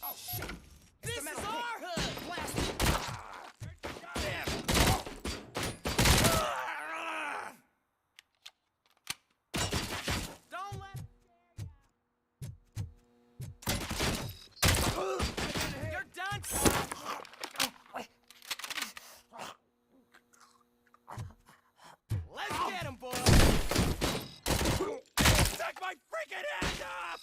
Oh shit! It's the metal pig. Blast it! fucking hand up!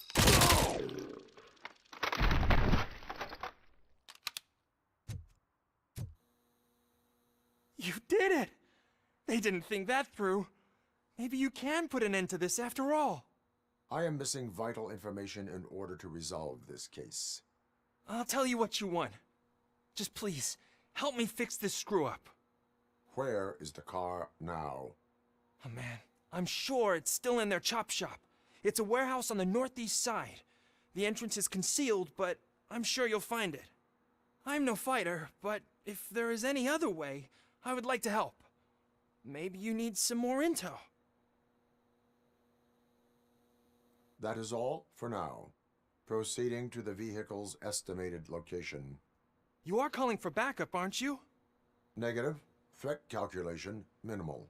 You did it! They didn't think that through. Maybe you can put an end to this after all. I am missing vital information in order to resolve this case. I'll tell you what you want. Just please, help me fix this screw-up. Where is the car now? Oh man, I'm sure it's still in their chop shop. It's a warehouse on the northeast side. The entrance is concealed, but I'm sure you'll find it. I'm no fighter, but if there is any other way, I would like to help. Maybe you need some more intel. That is all for now. Proceeding to the vehicle's estimated location. You are calling for backup, aren't you? Negative. Threat calculation minimal.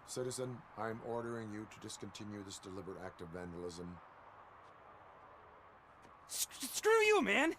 Citizen, I am ordering you to discontinue this deliberate act of vandalism. Screw you, man!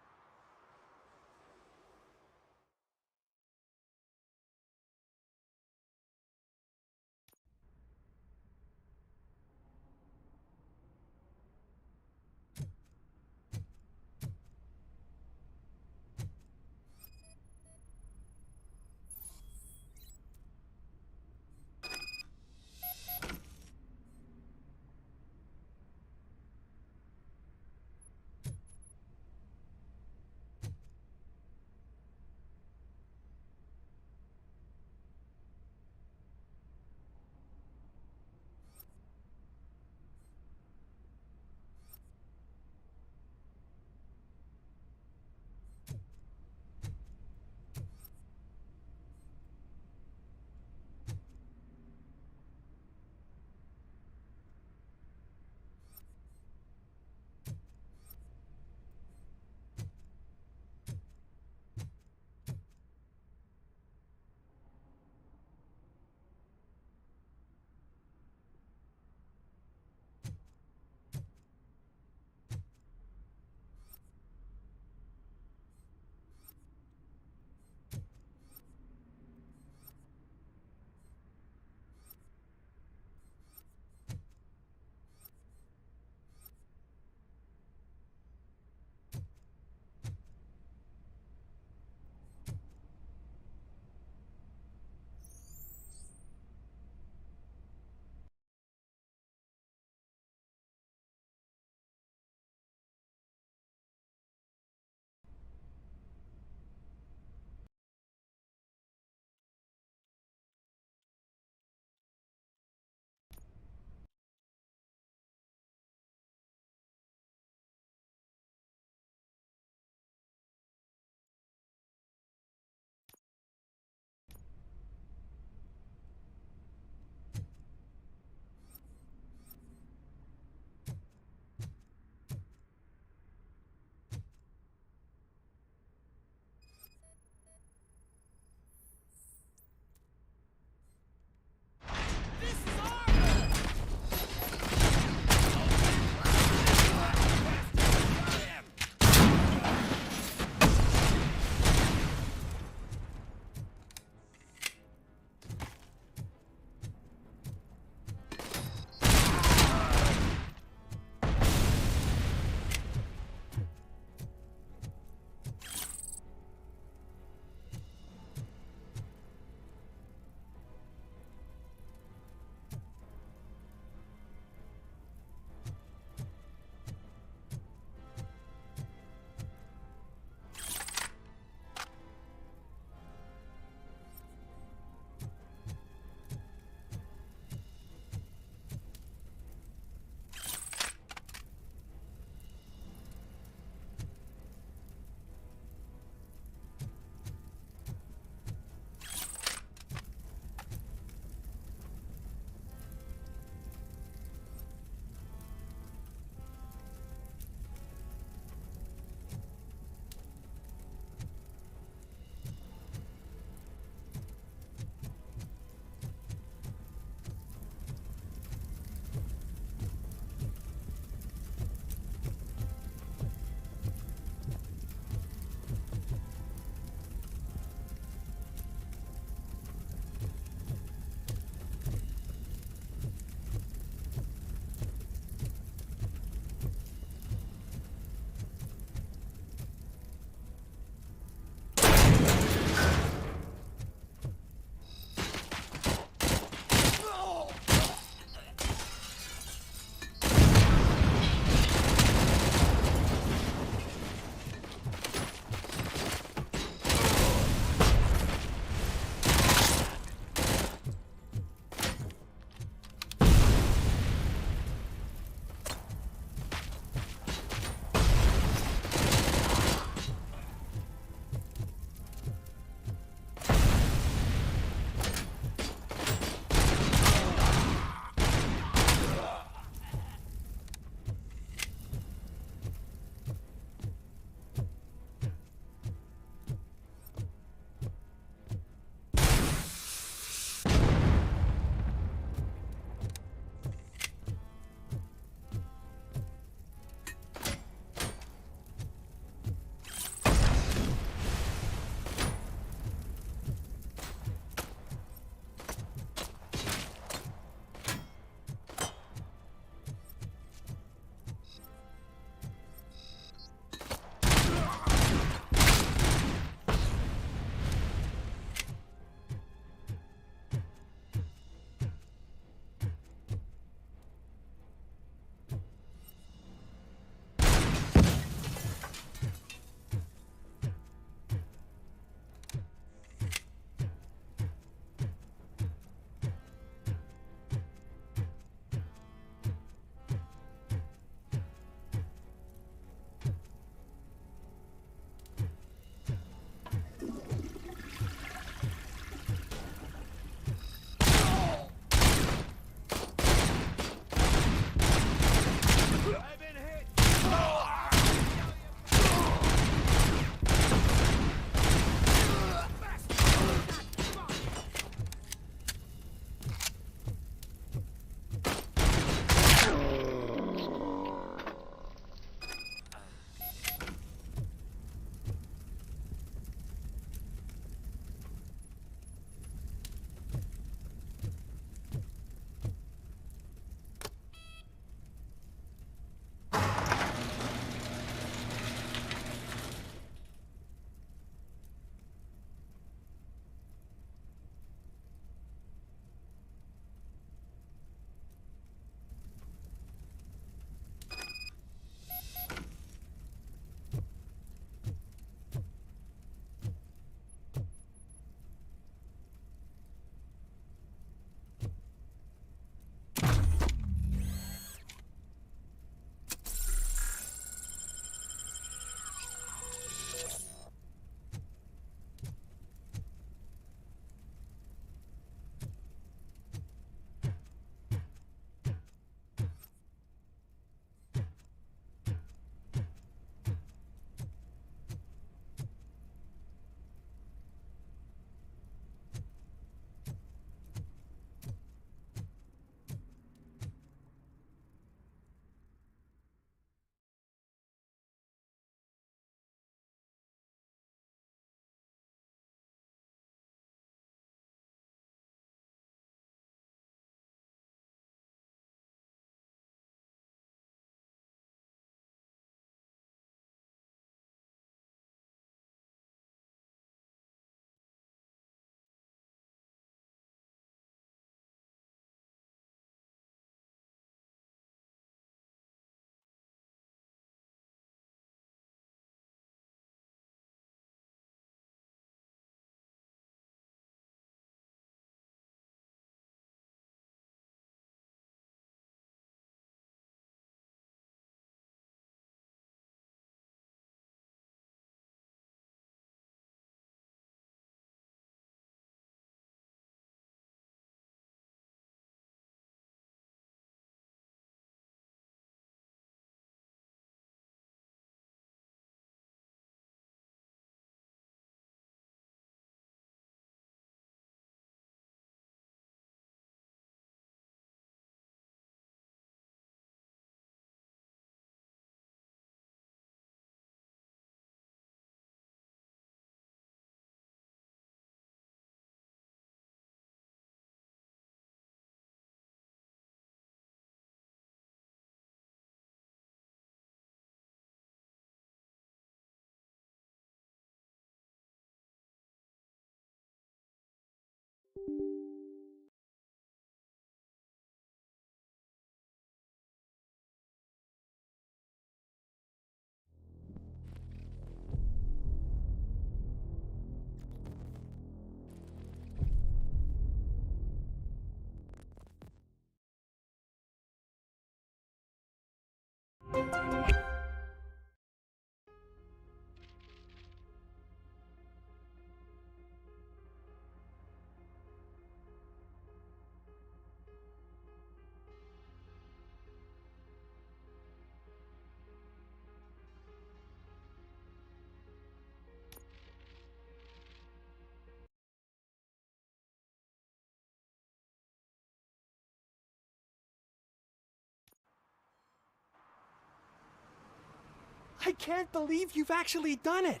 I can't believe you've actually done it!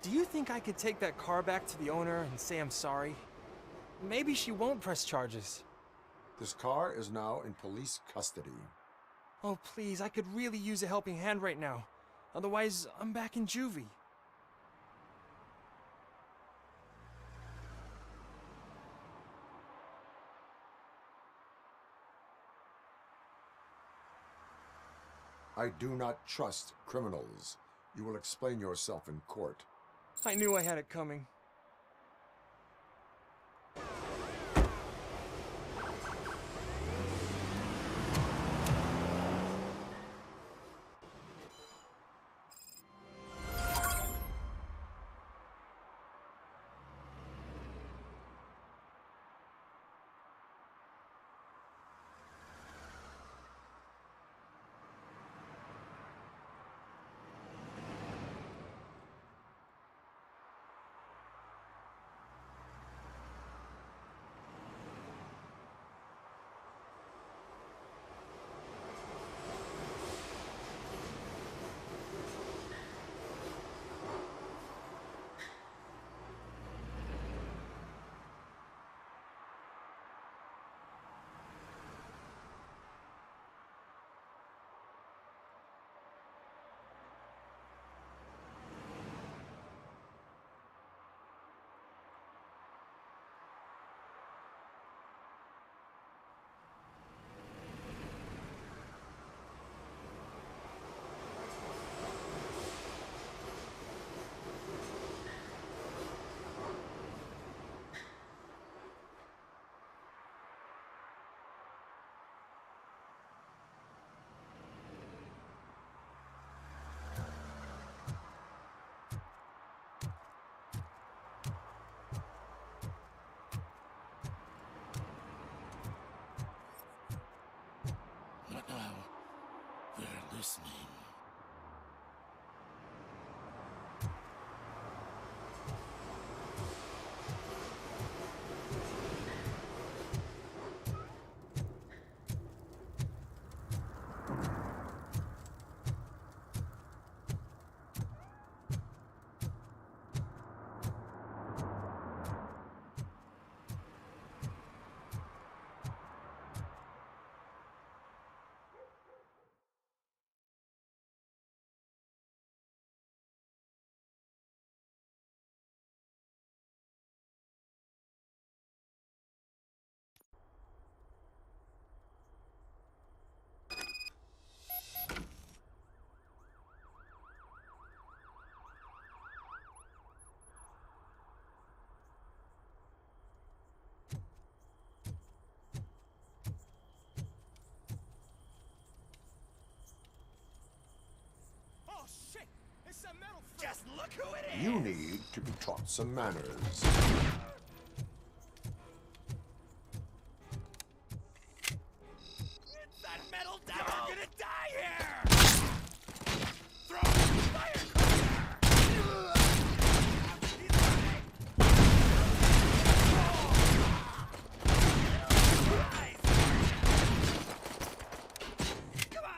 Do you think I could take that car back to the owner and say I'm sorry? Maybe she won't press charges. This car is now in police custody. Oh, please, I could really use a helping hand right now. Otherwise, I'm back in juvie. I do not trust criminals. You will explain yourself in court. I knew I had it coming. They're listening. Just look who it is! You need to be taught some manners. It's that metal devil! You're gonna die here! Throw it in the firecracker! Come on!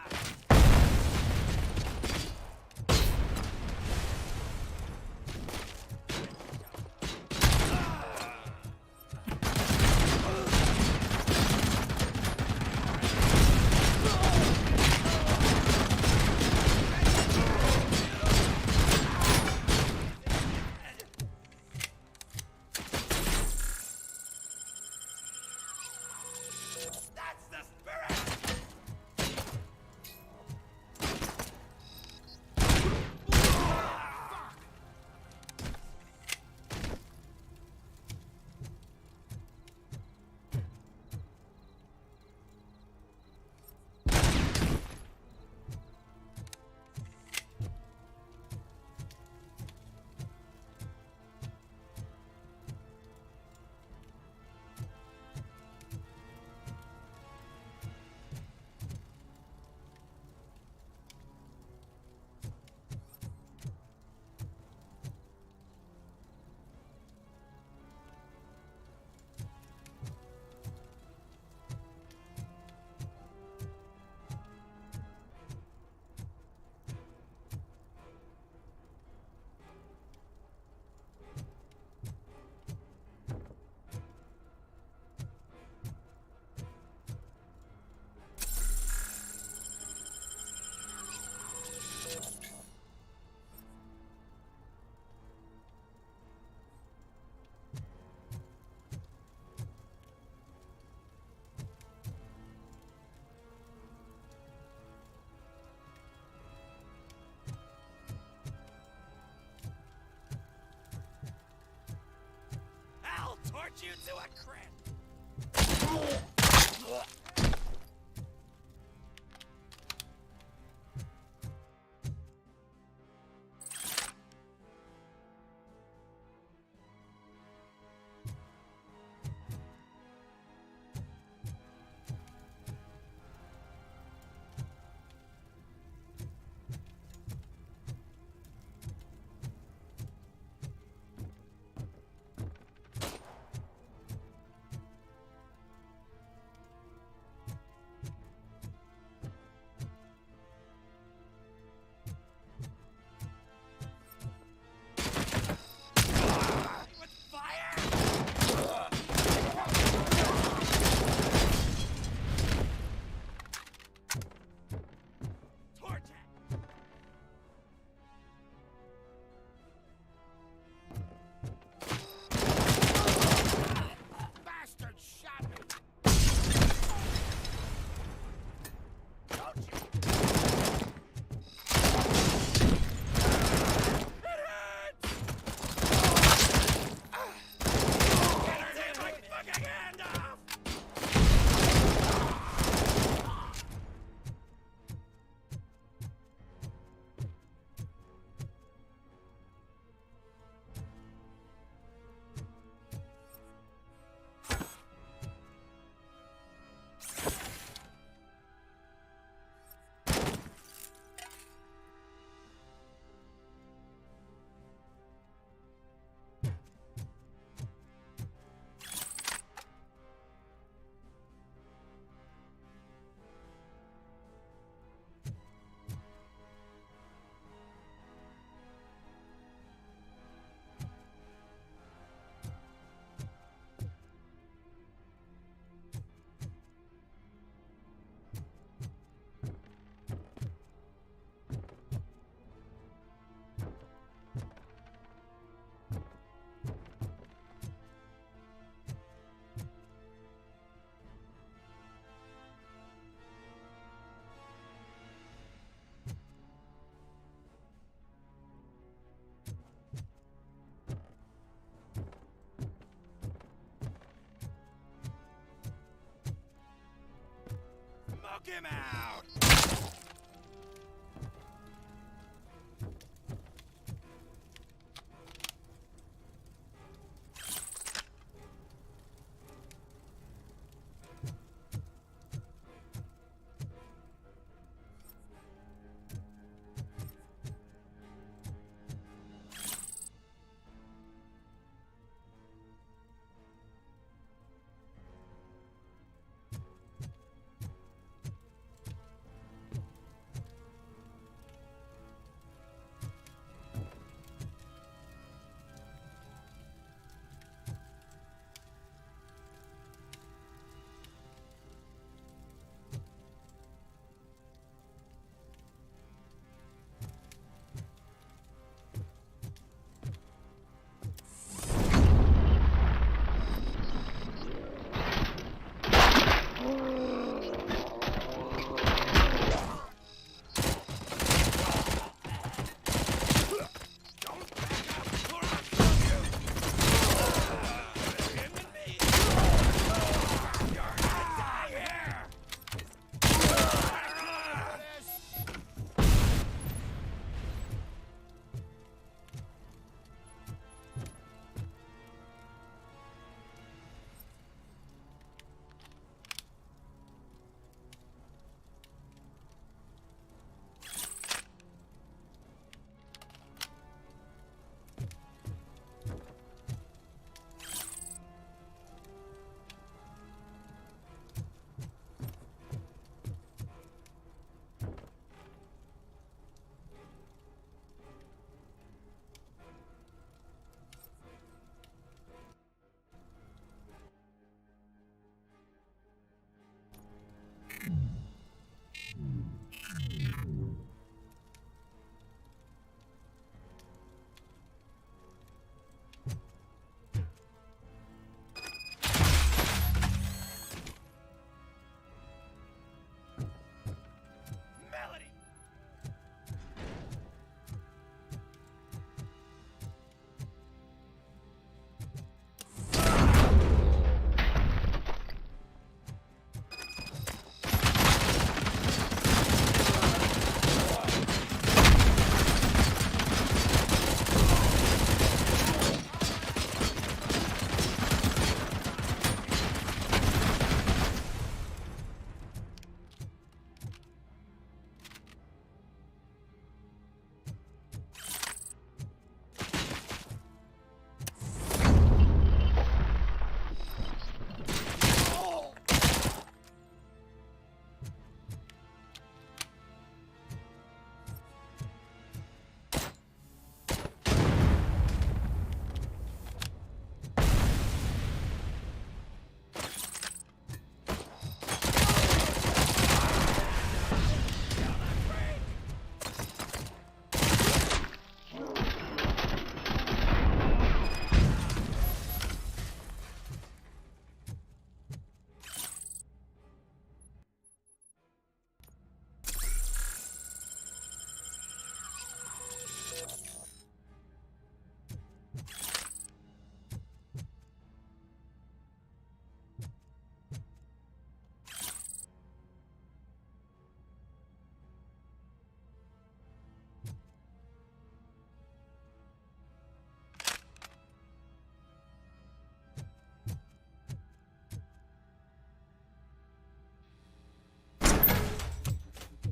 him out!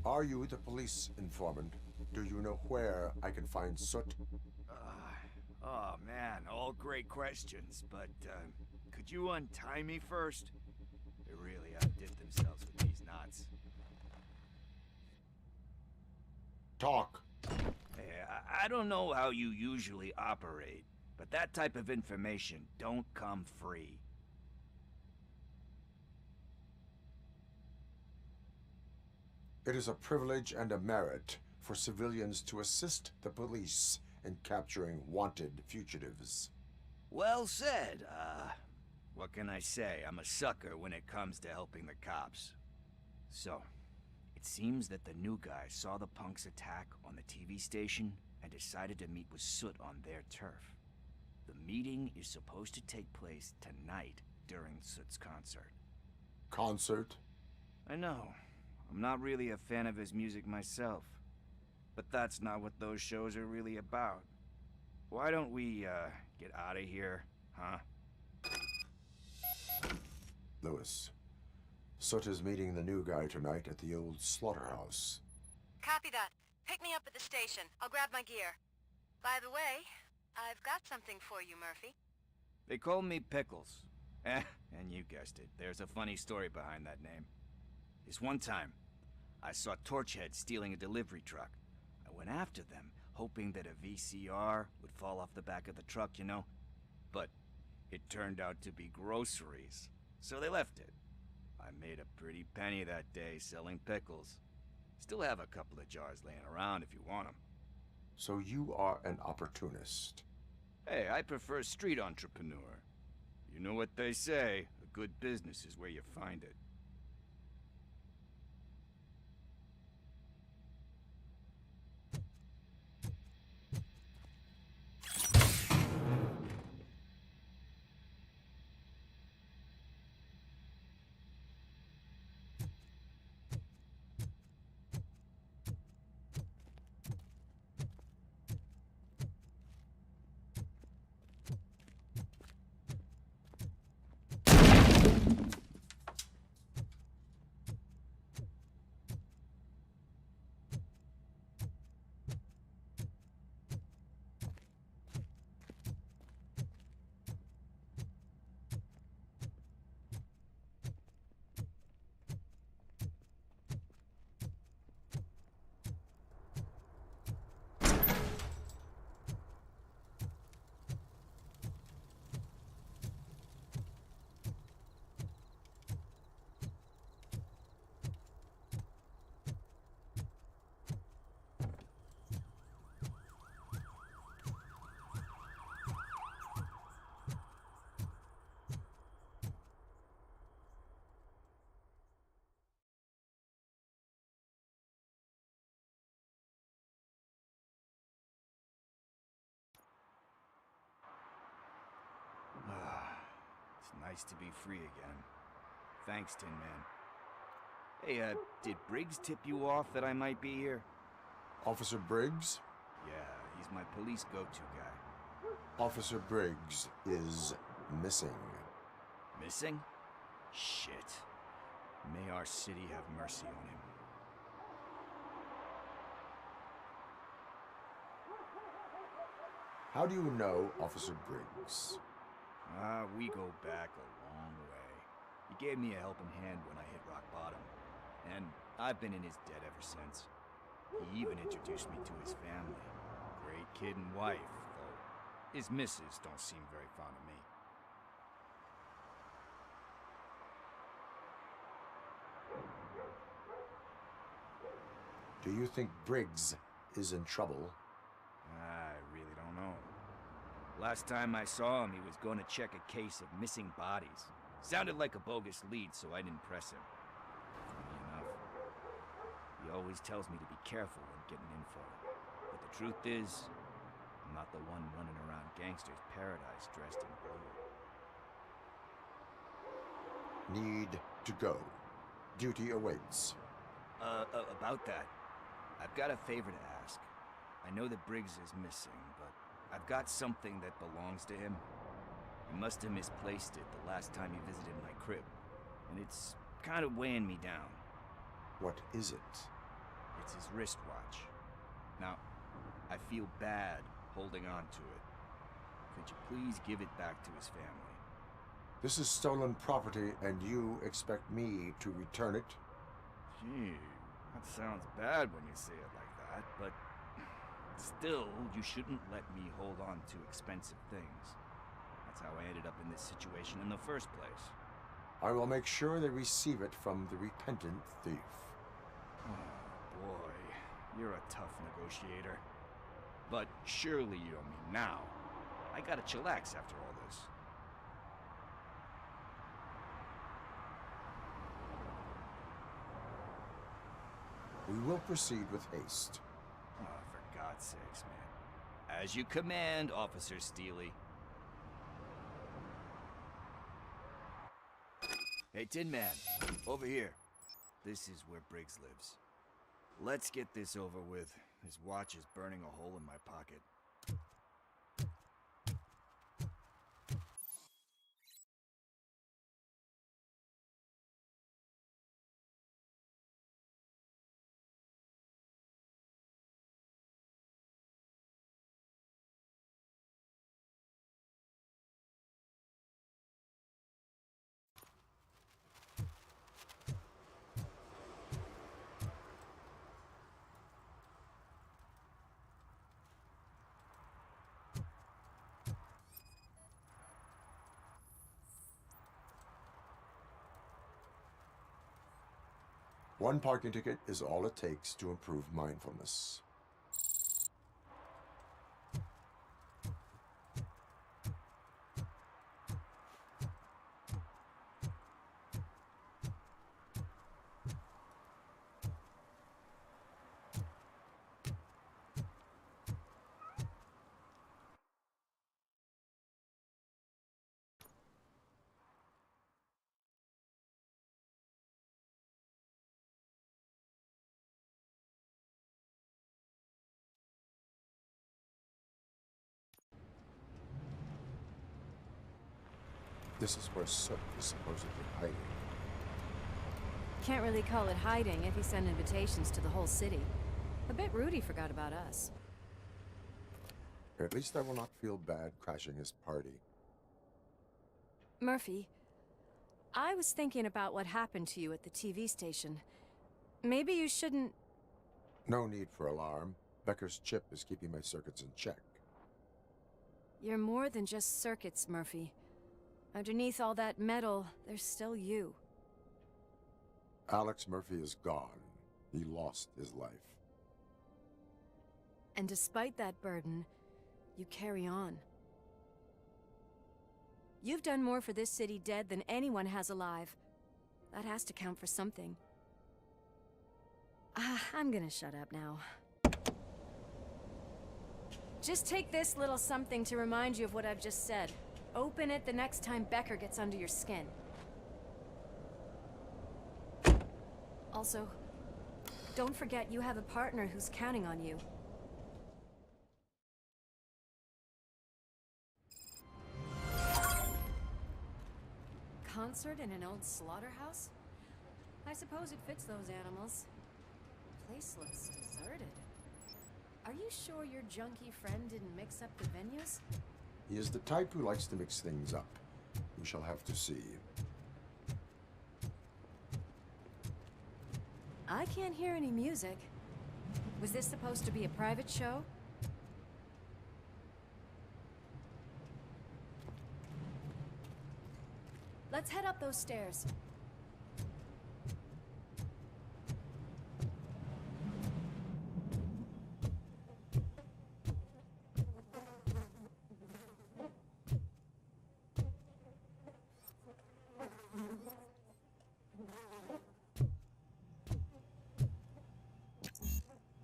Are you the police informant? Do you know where I can find Soot? Oh man, all great questions, but could you untie me first? They really outdid themselves with these knots. Talk. Hey, I don't know how you usually operate, but that type of information don't come free. It is a privilege and a merit for civilians to assist the police in capturing wanted fugitives. Well said. What can I say? I'm a sucker when it comes to helping the cops. So, it seems that the new guy saw the punks attack on the TV station and decided to meet with Soot on their turf. The meeting is supposed to take place tonight during Soot's concert. Concert? I know. I'm not really a fan of his music myself. But that's not what those shows are really about. Why don't we, get out of here, huh? Lewis, Soot is meeting the new guy tonight at the old slaughterhouse. Copy that. Pick me up at the station. I'll grab my gear. By the way, I've got something for you, Murphy. They call me Pickles. And you guessed it, there's a funny story behind that name. This one time, I saw Torchhead stealing a delivery truck. I went after them, hoping that a VCR would fall off the back of the truck, you know? But it turned out to be groceries, so they left it. I made a pretty penny that day selling pickles. Still have a couple of jars laying around if you want them. So you are an opportunist. Hey, I prefer street entrepreneur. You know what they say, a good business is where you find it. It's nice to be free again. Thanks, Tin Man. Hey, did Briggs tip you off that I might be here? Officer Briggs? Yeah, he's my police go-to guy. Officer Briggs is missing. Missing? Shit. May our city have mercy on him. How do you know Officer Briggs? We go back a long way. He gave me a helping hand when I hit rock bottom. And I've been in his debt ever since. He even introduced me to his family. Great kid and wife, though his missus don't seem very fond of me. Do you think Briggs is in trouble? I really don't know. Last time I saw him, he was going to check a case of missing bodies. Sounded like a bogus lead, so I didn't press him. Funny enough, he always tells me to be careful when getting info. But the truth is, I'm not the one running around gangster's paradise dressed in blue. Need to go. Duty awaits. About that, I've got a favor to ask. I know that Briggs is missing, but I've got something that belongs to him. He must have misplaced it the last time he visited my crib, and it's kind of weighing me down. What is it? It's his wristwatch. Now, I feel bad holding on to it. Could you please give it back to his family? This is stolen property, and you expect me to return it? Gee, that sounds bad when you say it like that, but still, you shouldn't let me hold on to expensive things. That's how I ended up in this situation in the first place. I will make sure they receive it from the repentant thief. Oh, boy. You're a tough negotiator. But surely you don't mean now. I gotta chillax after all this. We will proceed with haste. Oh, for God's sakes, man. As you command, Officer Steely. Hey, Tin Man, over here. This is where Briggs lives. Let's get this over with. His watch is burning a hole in my pocket. One parking ticket is all it takes to improve mindfulness. This is where Soot is supposedly hiding. Can't really call it hiding if he sent invitations to the whole city. A bit rude he forgot about us. At least I will not feel bad crashing his party. Murphy, I was thinking about what happened to you at the TV station. Maybe you shouldn't... No need for alarm. Becker's chip is keeping my circuits in check. You're more than just circuits, Murphy. Underneath all that metal, there's still you. Alex Murphy is gone. He lost his life. And despite that burden, you carry on. You've done more for this city dead than anyone has alive. That has to count for something. I'm gonna shut up now. Just take this little something to remind you of what I've just said. Open it the next time Becker gets under your skin. Also, don't forget you have a partner who's counting on you. Concert in an old slaughterhouse? I suppose it fits those animals. Place looks deserted. Are you sure your junkie friend didn't mix up the venues? He is the type who likes to mix things up. We shall have to see. I can't hear any music. Was this supposed to be a private show? Let's head up those stairs.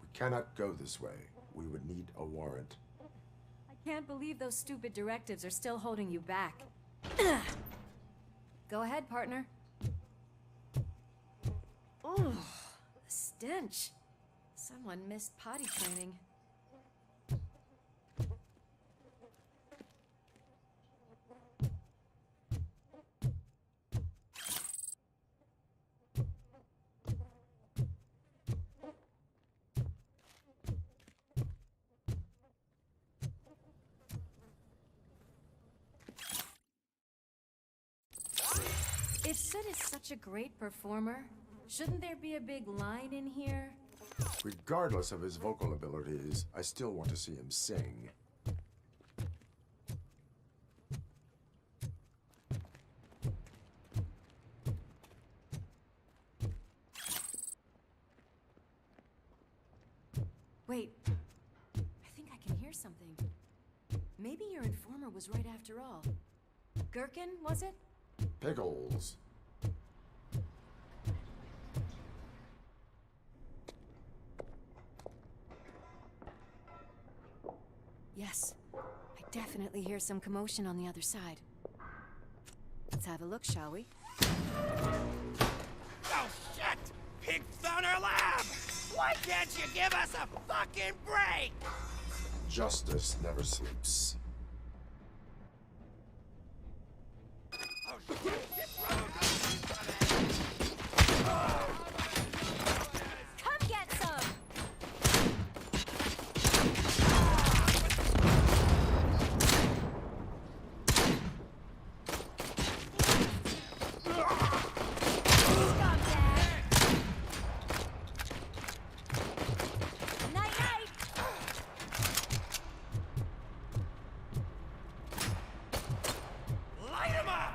We cannot go this way. We would need a warrant. I can't believe those stupid directives are still holding you back. Go ahead, partner. Oh, the stench. Someone missed potty training. If Sid is such a great performer, shouldn't there be a big line in here? Regardless of his vocal abilities, I still want to see him sing. Wait, I think I can hear something. Maybe your informer was right after all. Gherkin, was it? Pickles. Yes, I definitely hear some commotion on the other side. Let's have a look, shall we? Oh, shit! pig found our lab! Why can't you give us a fucking break? Justice never sleeps. Come get some! Light him up!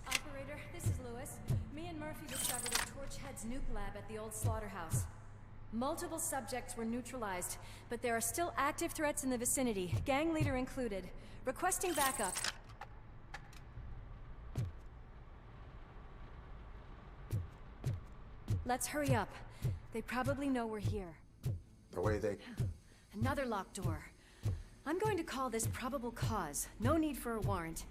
Operator, this is Lewis. Me and Murphy discovered a Torchhead's nuke lab at the old slaughterhouse. Multiple subjects were neutralized, but there are still active threats in the vicinity, gang leader included. Requesting backup. Let's hurry up. They probably know we're here. The way they... Another locked door. I'm going to call this probable cause. No need for a warrant.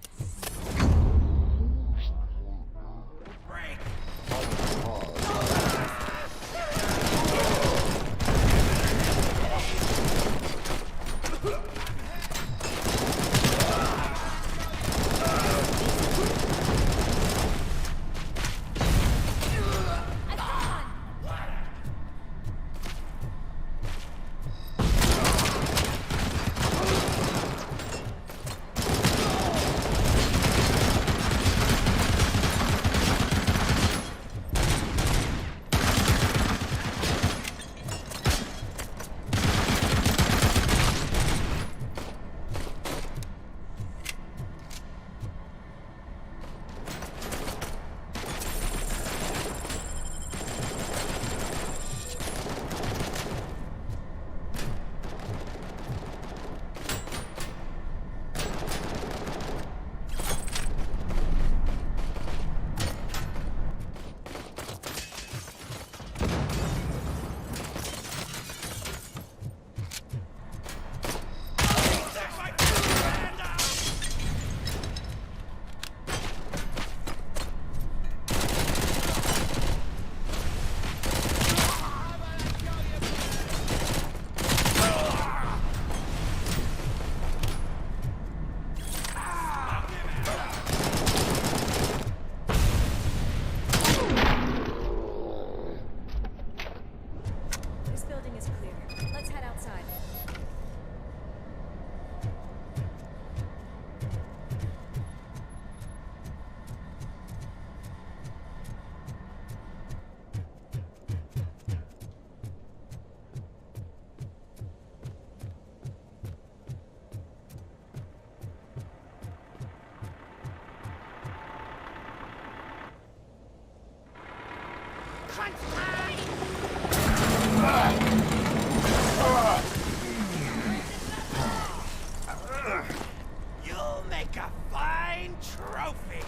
You'll make a fine trophy.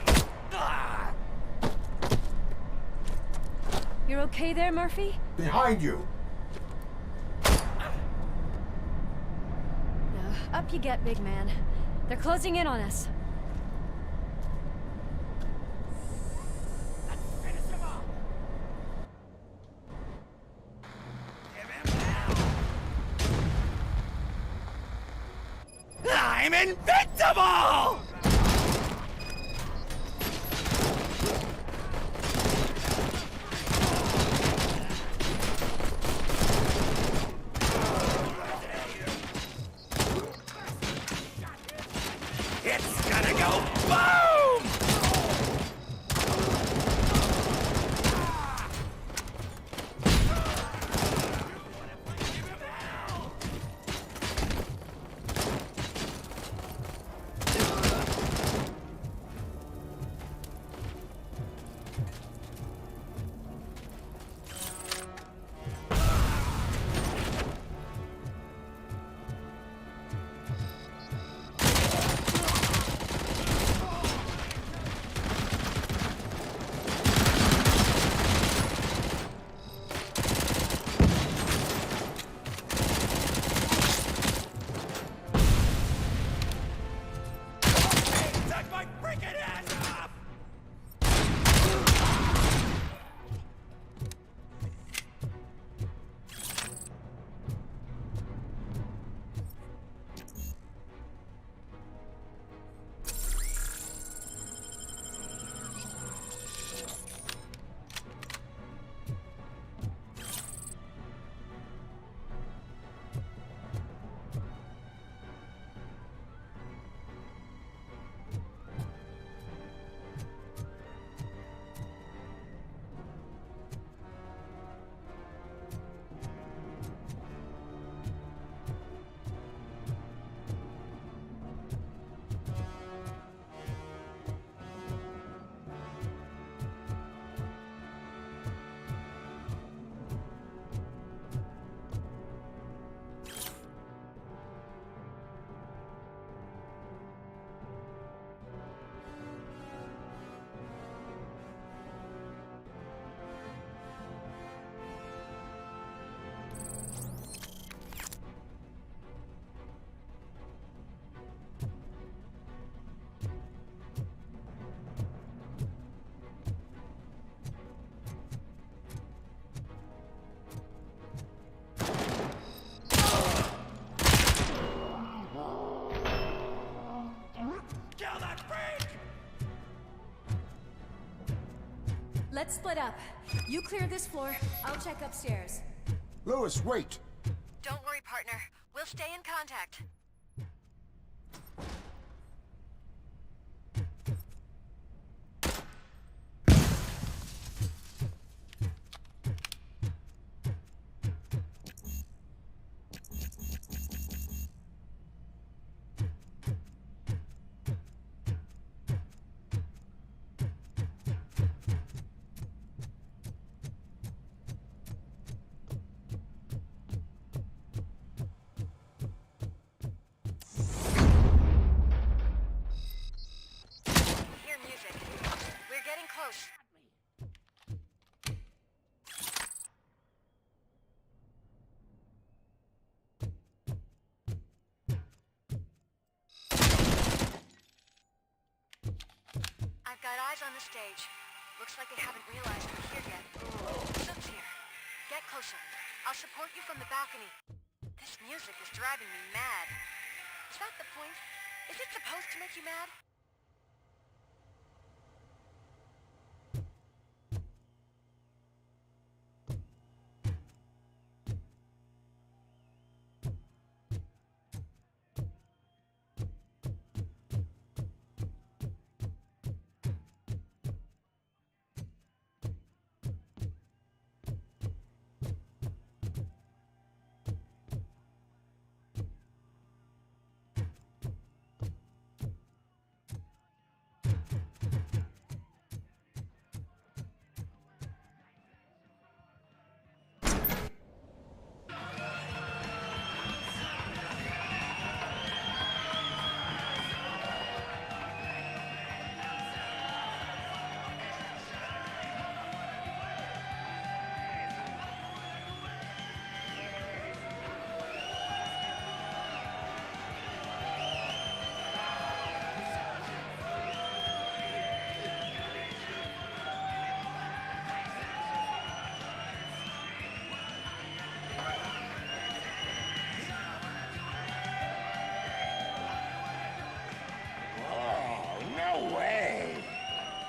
You're okay there, Murphy? Behind you! Up you get, big man. They're closing in on us. I'm invincible! It's Let's split up. You clear this floor, I'll check upstairs. Louis, wait! Don't worry, partner. We'll stay in contact. Got eyes on the stage. Looks like they haven't realized we're here yet. Sook's here. Get closer. I'll support you from the balcony. This music is driving me mad. Is that the point? Is it supposed to make you mad?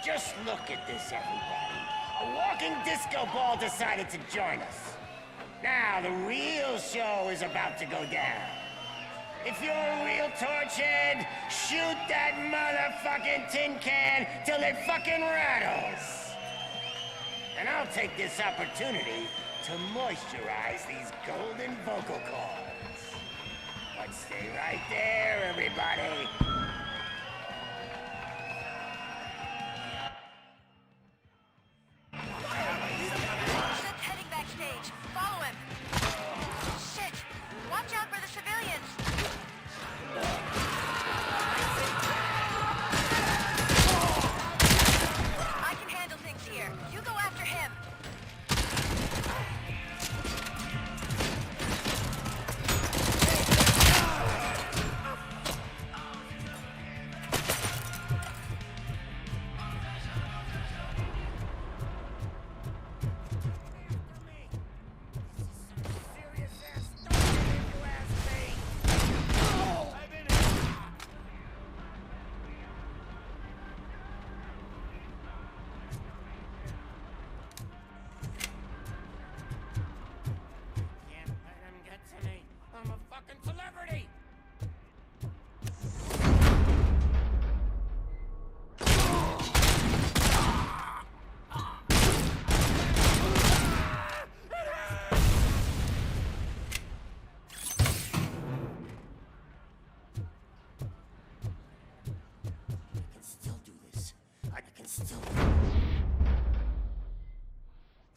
Just look at this, everybody. A walking disco ball decided to join us. Now, the real show is about to go down. If you're a real torchhead, shoot that motherfucking tin can till it fucking rattles. And I'll take this opportunity to moisturize these golden vocal cords. But stay right there, everybody.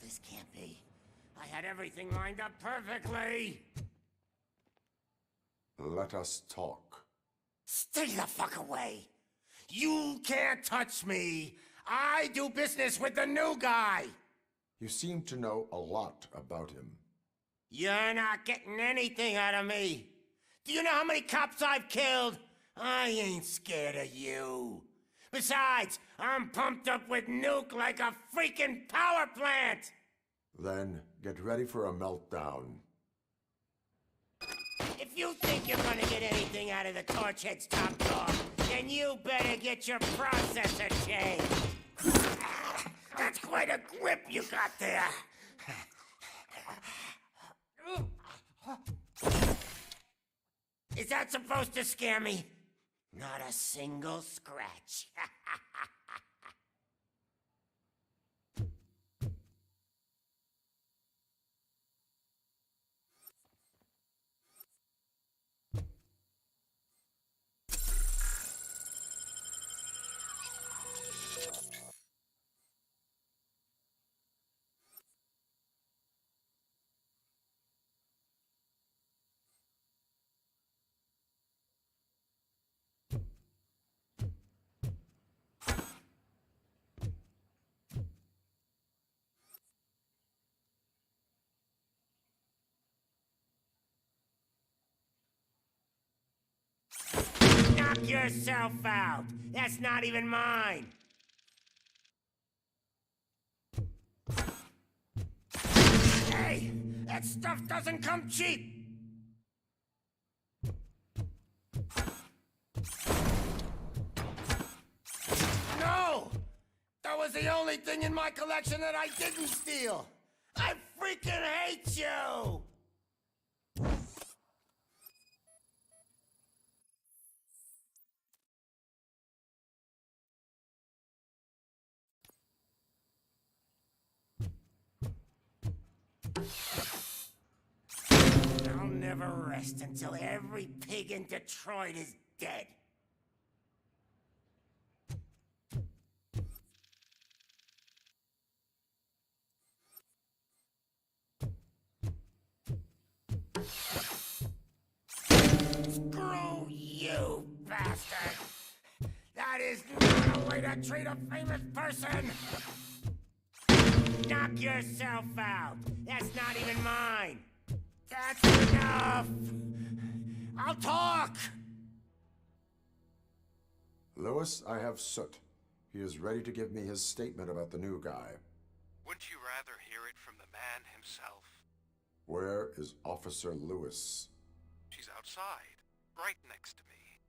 This can't be. I had everything lined up perfectly. Let us talk. Stay the fuck away. You can't touch me. I do business with the new guy. You seem to know a lot about him. You're not getting anything out of me. Do you know how many cops I've killed? I ain't scared of you. Besides, I'm pumped up with nuke like a freaking power plant! Then, get ready for a meltdown. If you think you're gonna get anything out of the Torchhead's top dog, then you better get your processor changed. That's quite a grip you got there. Is that supposed to scare me? Not a single scratch. Knock yourself out. That's not even mine. Hey, that stuff doesn't come cheap. No! That was the only thing in my collection that I didn't steal. I freaking hate you! I'll never rest until every pig in Detroit is dead. Screw you, bastard! That is not a way to treat a famous person! Knock yourself out! That's not even mine! That's enough! I'll talk! Lewis, I have Soot. He is ready to give me his statement about the new guy. Wouldn't you rather hear it from the man himself? Where is Officer Lewis? She's outside, right next to me.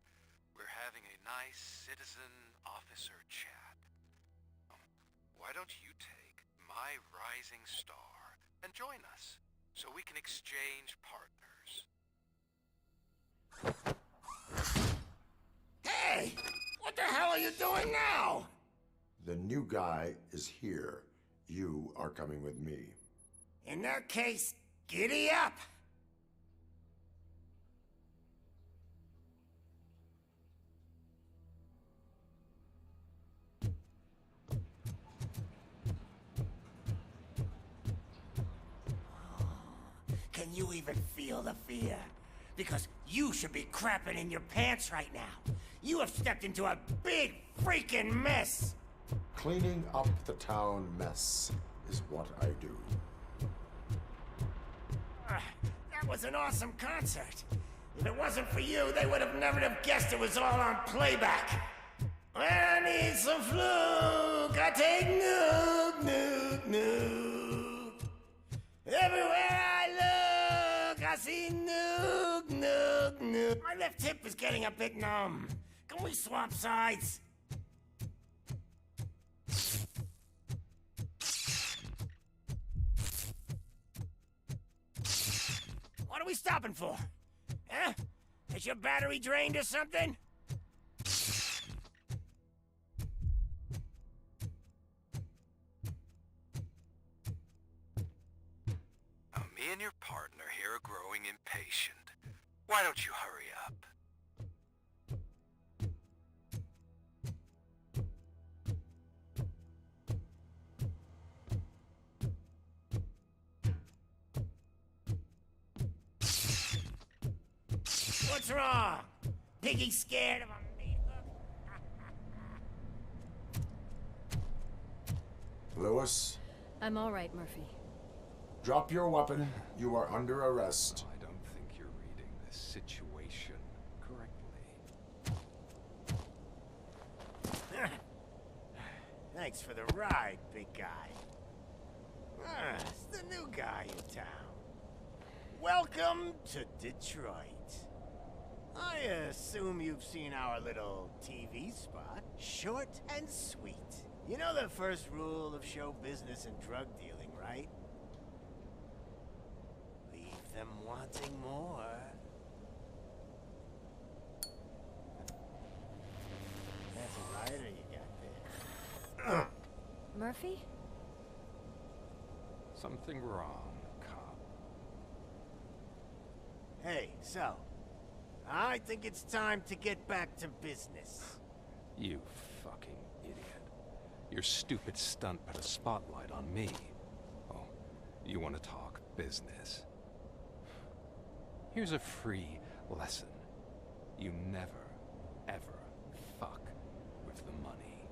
We're having a nice citizen-officer chat. Why don't you take my rising star and join us, so we can exchange partners? Hey! What the hell are you doing now? The new guy is here. You are coming with me. In that case, giddy up! Can you even feel the fear? Because you should be crapping in your pants right now. You have stepped into a big freaking mess! Cleaning up the town mess is what I do. That was an awesome concert. If it wasn't for you, they would have never have guessed it was all on playback. When I need some fluke, I take nuke, nuke, nuke. Everywhere I look, I see nuke, nuke, nuke. My left hip is getting a bit numb. Can we swap sides? What are we stopping for? Huh? Is your battery drained or something? Me and your partner here are growing impatient. Why don't you hurry up? What's wrong? Piggy scared of a meat hook? Lewis, I'm all right, Murphy. drop your weapon. You are under arrest. I don't think you're reading the situation correctly. Thanks for the ride, big guy. It's the new guy in town. Welcome to Detroit. I assume you've seen our little TV spot. Short and sweet. You know the first rule of show business and drug dealing, right? Leave them wanting more. That's a lighter you got there. Murphy? Something wrong, cop. Hey, so, I think it's time to get back to business. You fucking idiot. Your stupid stunt put a spotlight on me. Oh, you want to talk business? Here's a free lesson. You never, ever fuck with the money.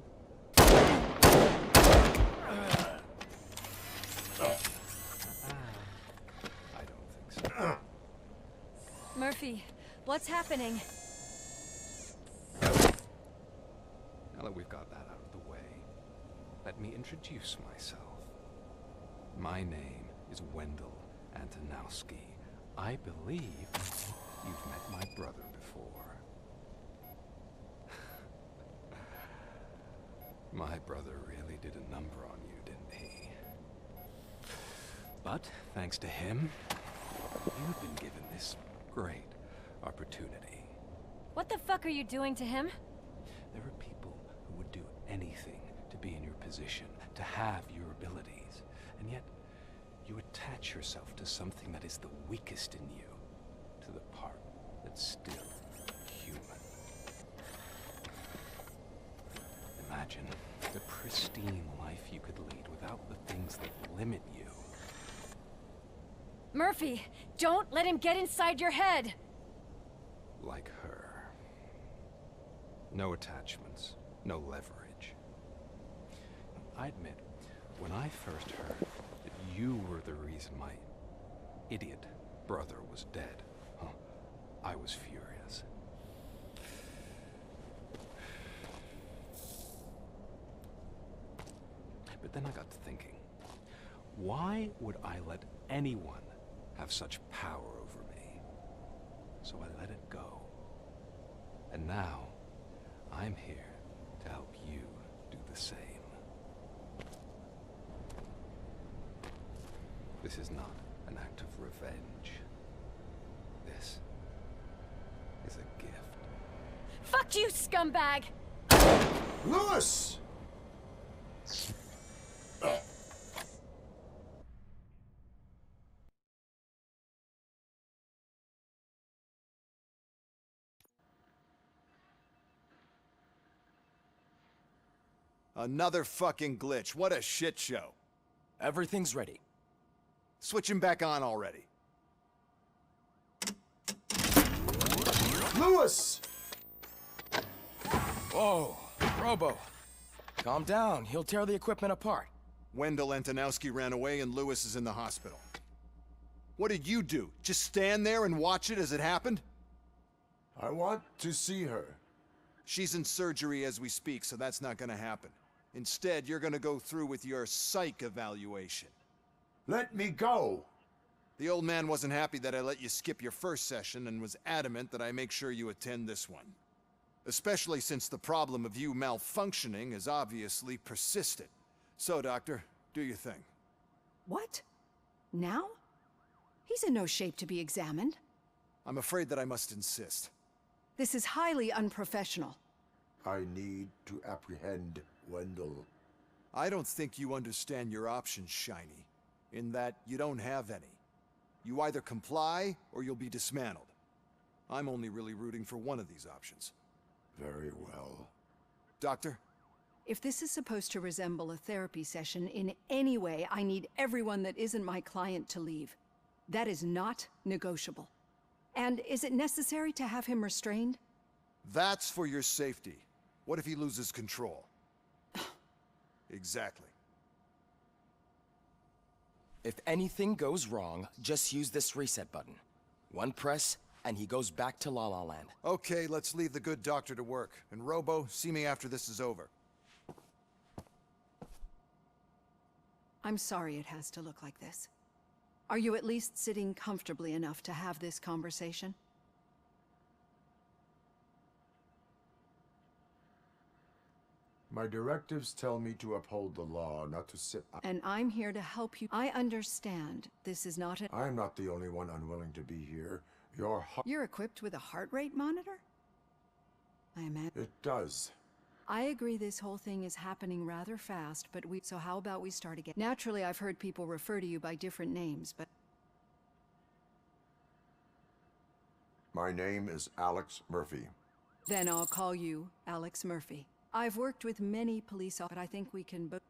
I don't think so. Murphy, what's happening? Now that we've got that out of the way, let me introduce myself. My name is Wendell Antonowski. I believe you've met my brother before. My brother really did a number on you, didn't he? But thanks to him, you've been given this great opportunity. What the fuck are you doing to him? There are people who would do anything to be in your position, to have your abilities, and yet you attach yourself to something that is the weakest in you, to the part that's still human. Imagine the pristine life you could lead without the things that limit you. Murphy, don't let him get inside your head! Like her. No attachments, no leverage. I admit, when I first heard that you were the reason my idiot brother was dead, I was furious. But then I got to thinking, why would I let anyone have such power over me? So I let it go. And now, I'm here to help you do the same. This is not an act of revenge. This is a gift. Fuck you, scumbag! Lewis! Another fucking glitch. What a shit show. Everything's ready. Switch him back on already. Lewis! Whoa, Robo. Calm down. He'll tear the equipment apart. Wendell Antonowski ran away and Lewis is in the hospital. What did you do? Just stand there and watch it as it happened? I want to see her. She's in surgery as we speak, so that's not gonna happen. Instead, you're gonna go through with your psych evaluation. Let me go! The old man wasn't happy that I let you skip your first session and was adamant that I make sure you attend this one. Especially since the problem of you malfunctioning has obviously persisted. So, Doctor, do your thing. What? Now? He's in no shape to be examined. I'm afraid that I must insist. This is highly unprofessional. I need to apprehend Wendell. I don't think you understand your options, Shiny. In that you don't have any. You either comply or you'll be dismantled. I'm only really rooting for one of these options. Very well. Doctor? If this is supposed to resemble a therapy session in any way, I need everyone that isn't my client to leave. That is not negotiable. And is it necessary to have him restrained? That's for your safety. What if he loses control? Exactly. If anything goes wrong, just use this reset button. One press, and he goes back to La La Land. Okay, let's leave the good doctor to work. And Robo, see me after this is over. I'm sorry it has to look like this. Are you at least sitting comfortably enough to have this conversation? My directives tell me to uphold the law, not to sit... And I'm here to help you. I understand this is not a... I'm not the only one unwilling to be here. You're equipped with a heart rate monitor? I imagine... It does. I agree this whole thing is happening rather fast, but so how about we start again? Naturally, I've heard people refer to you by different names, but... My name is Alex Murphy. Then I'll call you Alex Murphy. I've worked with many police officers, but I think we can both...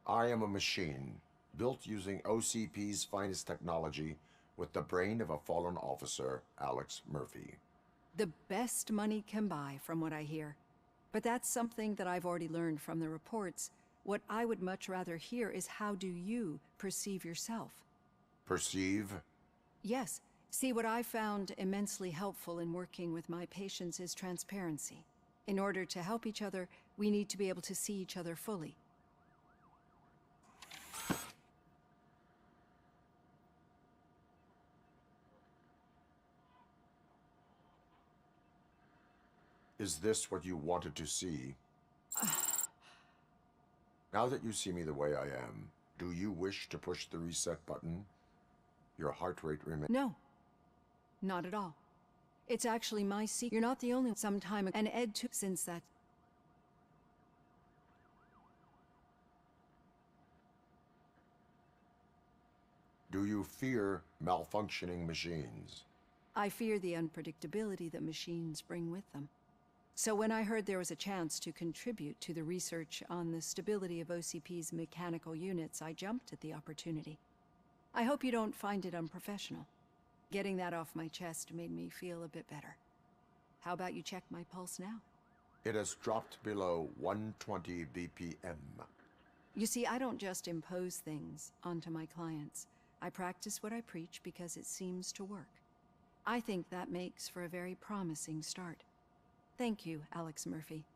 I am a machine, built using OCP's finest technology, with the brain of a fallen officer, Alex Murphy. The best money can buy, from what I hear. But that's something that I've already learned from the reports. What I would much rather hear is how do you perceive yourself? Perceive? Yes. See, what I found immensely helpful in working with my patients is transparency. In order to help each other, we need to be able to see each other fully. Is this what you wanted to see? Now that you see me the way I am, do you wish to push the reset button? Your heart rate remains... No. Not at all. It's actually my secret. You're not the only one. Some time ago, and Ed too, since that... Do you fear malfunctioning machines? I fear the unpredictability that machines bring with them. So when I heard there was a chance to contribute to the research on the stability of OCP's mechanical units, I jumped at the opportunity. I hope you don't find it unprofessional. Getting that off my chest made me feel a bit better. How about you check my pulse now? It has dropped below 120 BPM. You see, I don't just impose things onto my clients. I practice what I preach because it seems to work. I think that makes for a very promising start. Thank you, Alex Murphy.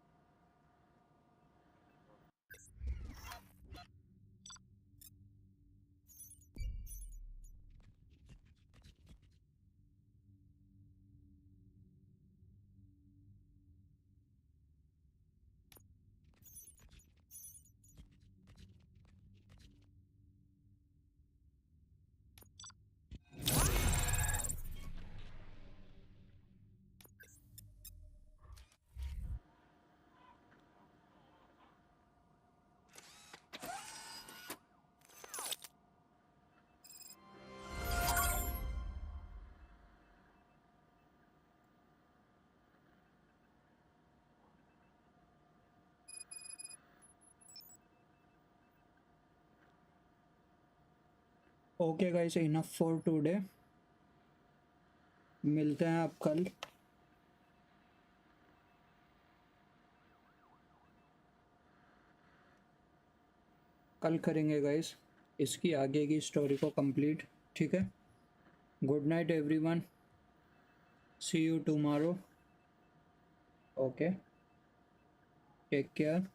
Okay guys, enough for today. मिलते हैं आप कल। कल करेंगे guys इसकी आगे की story को कंप्लीट, ठीक है। Good night everyone, see you tomorrow. Okay, take care.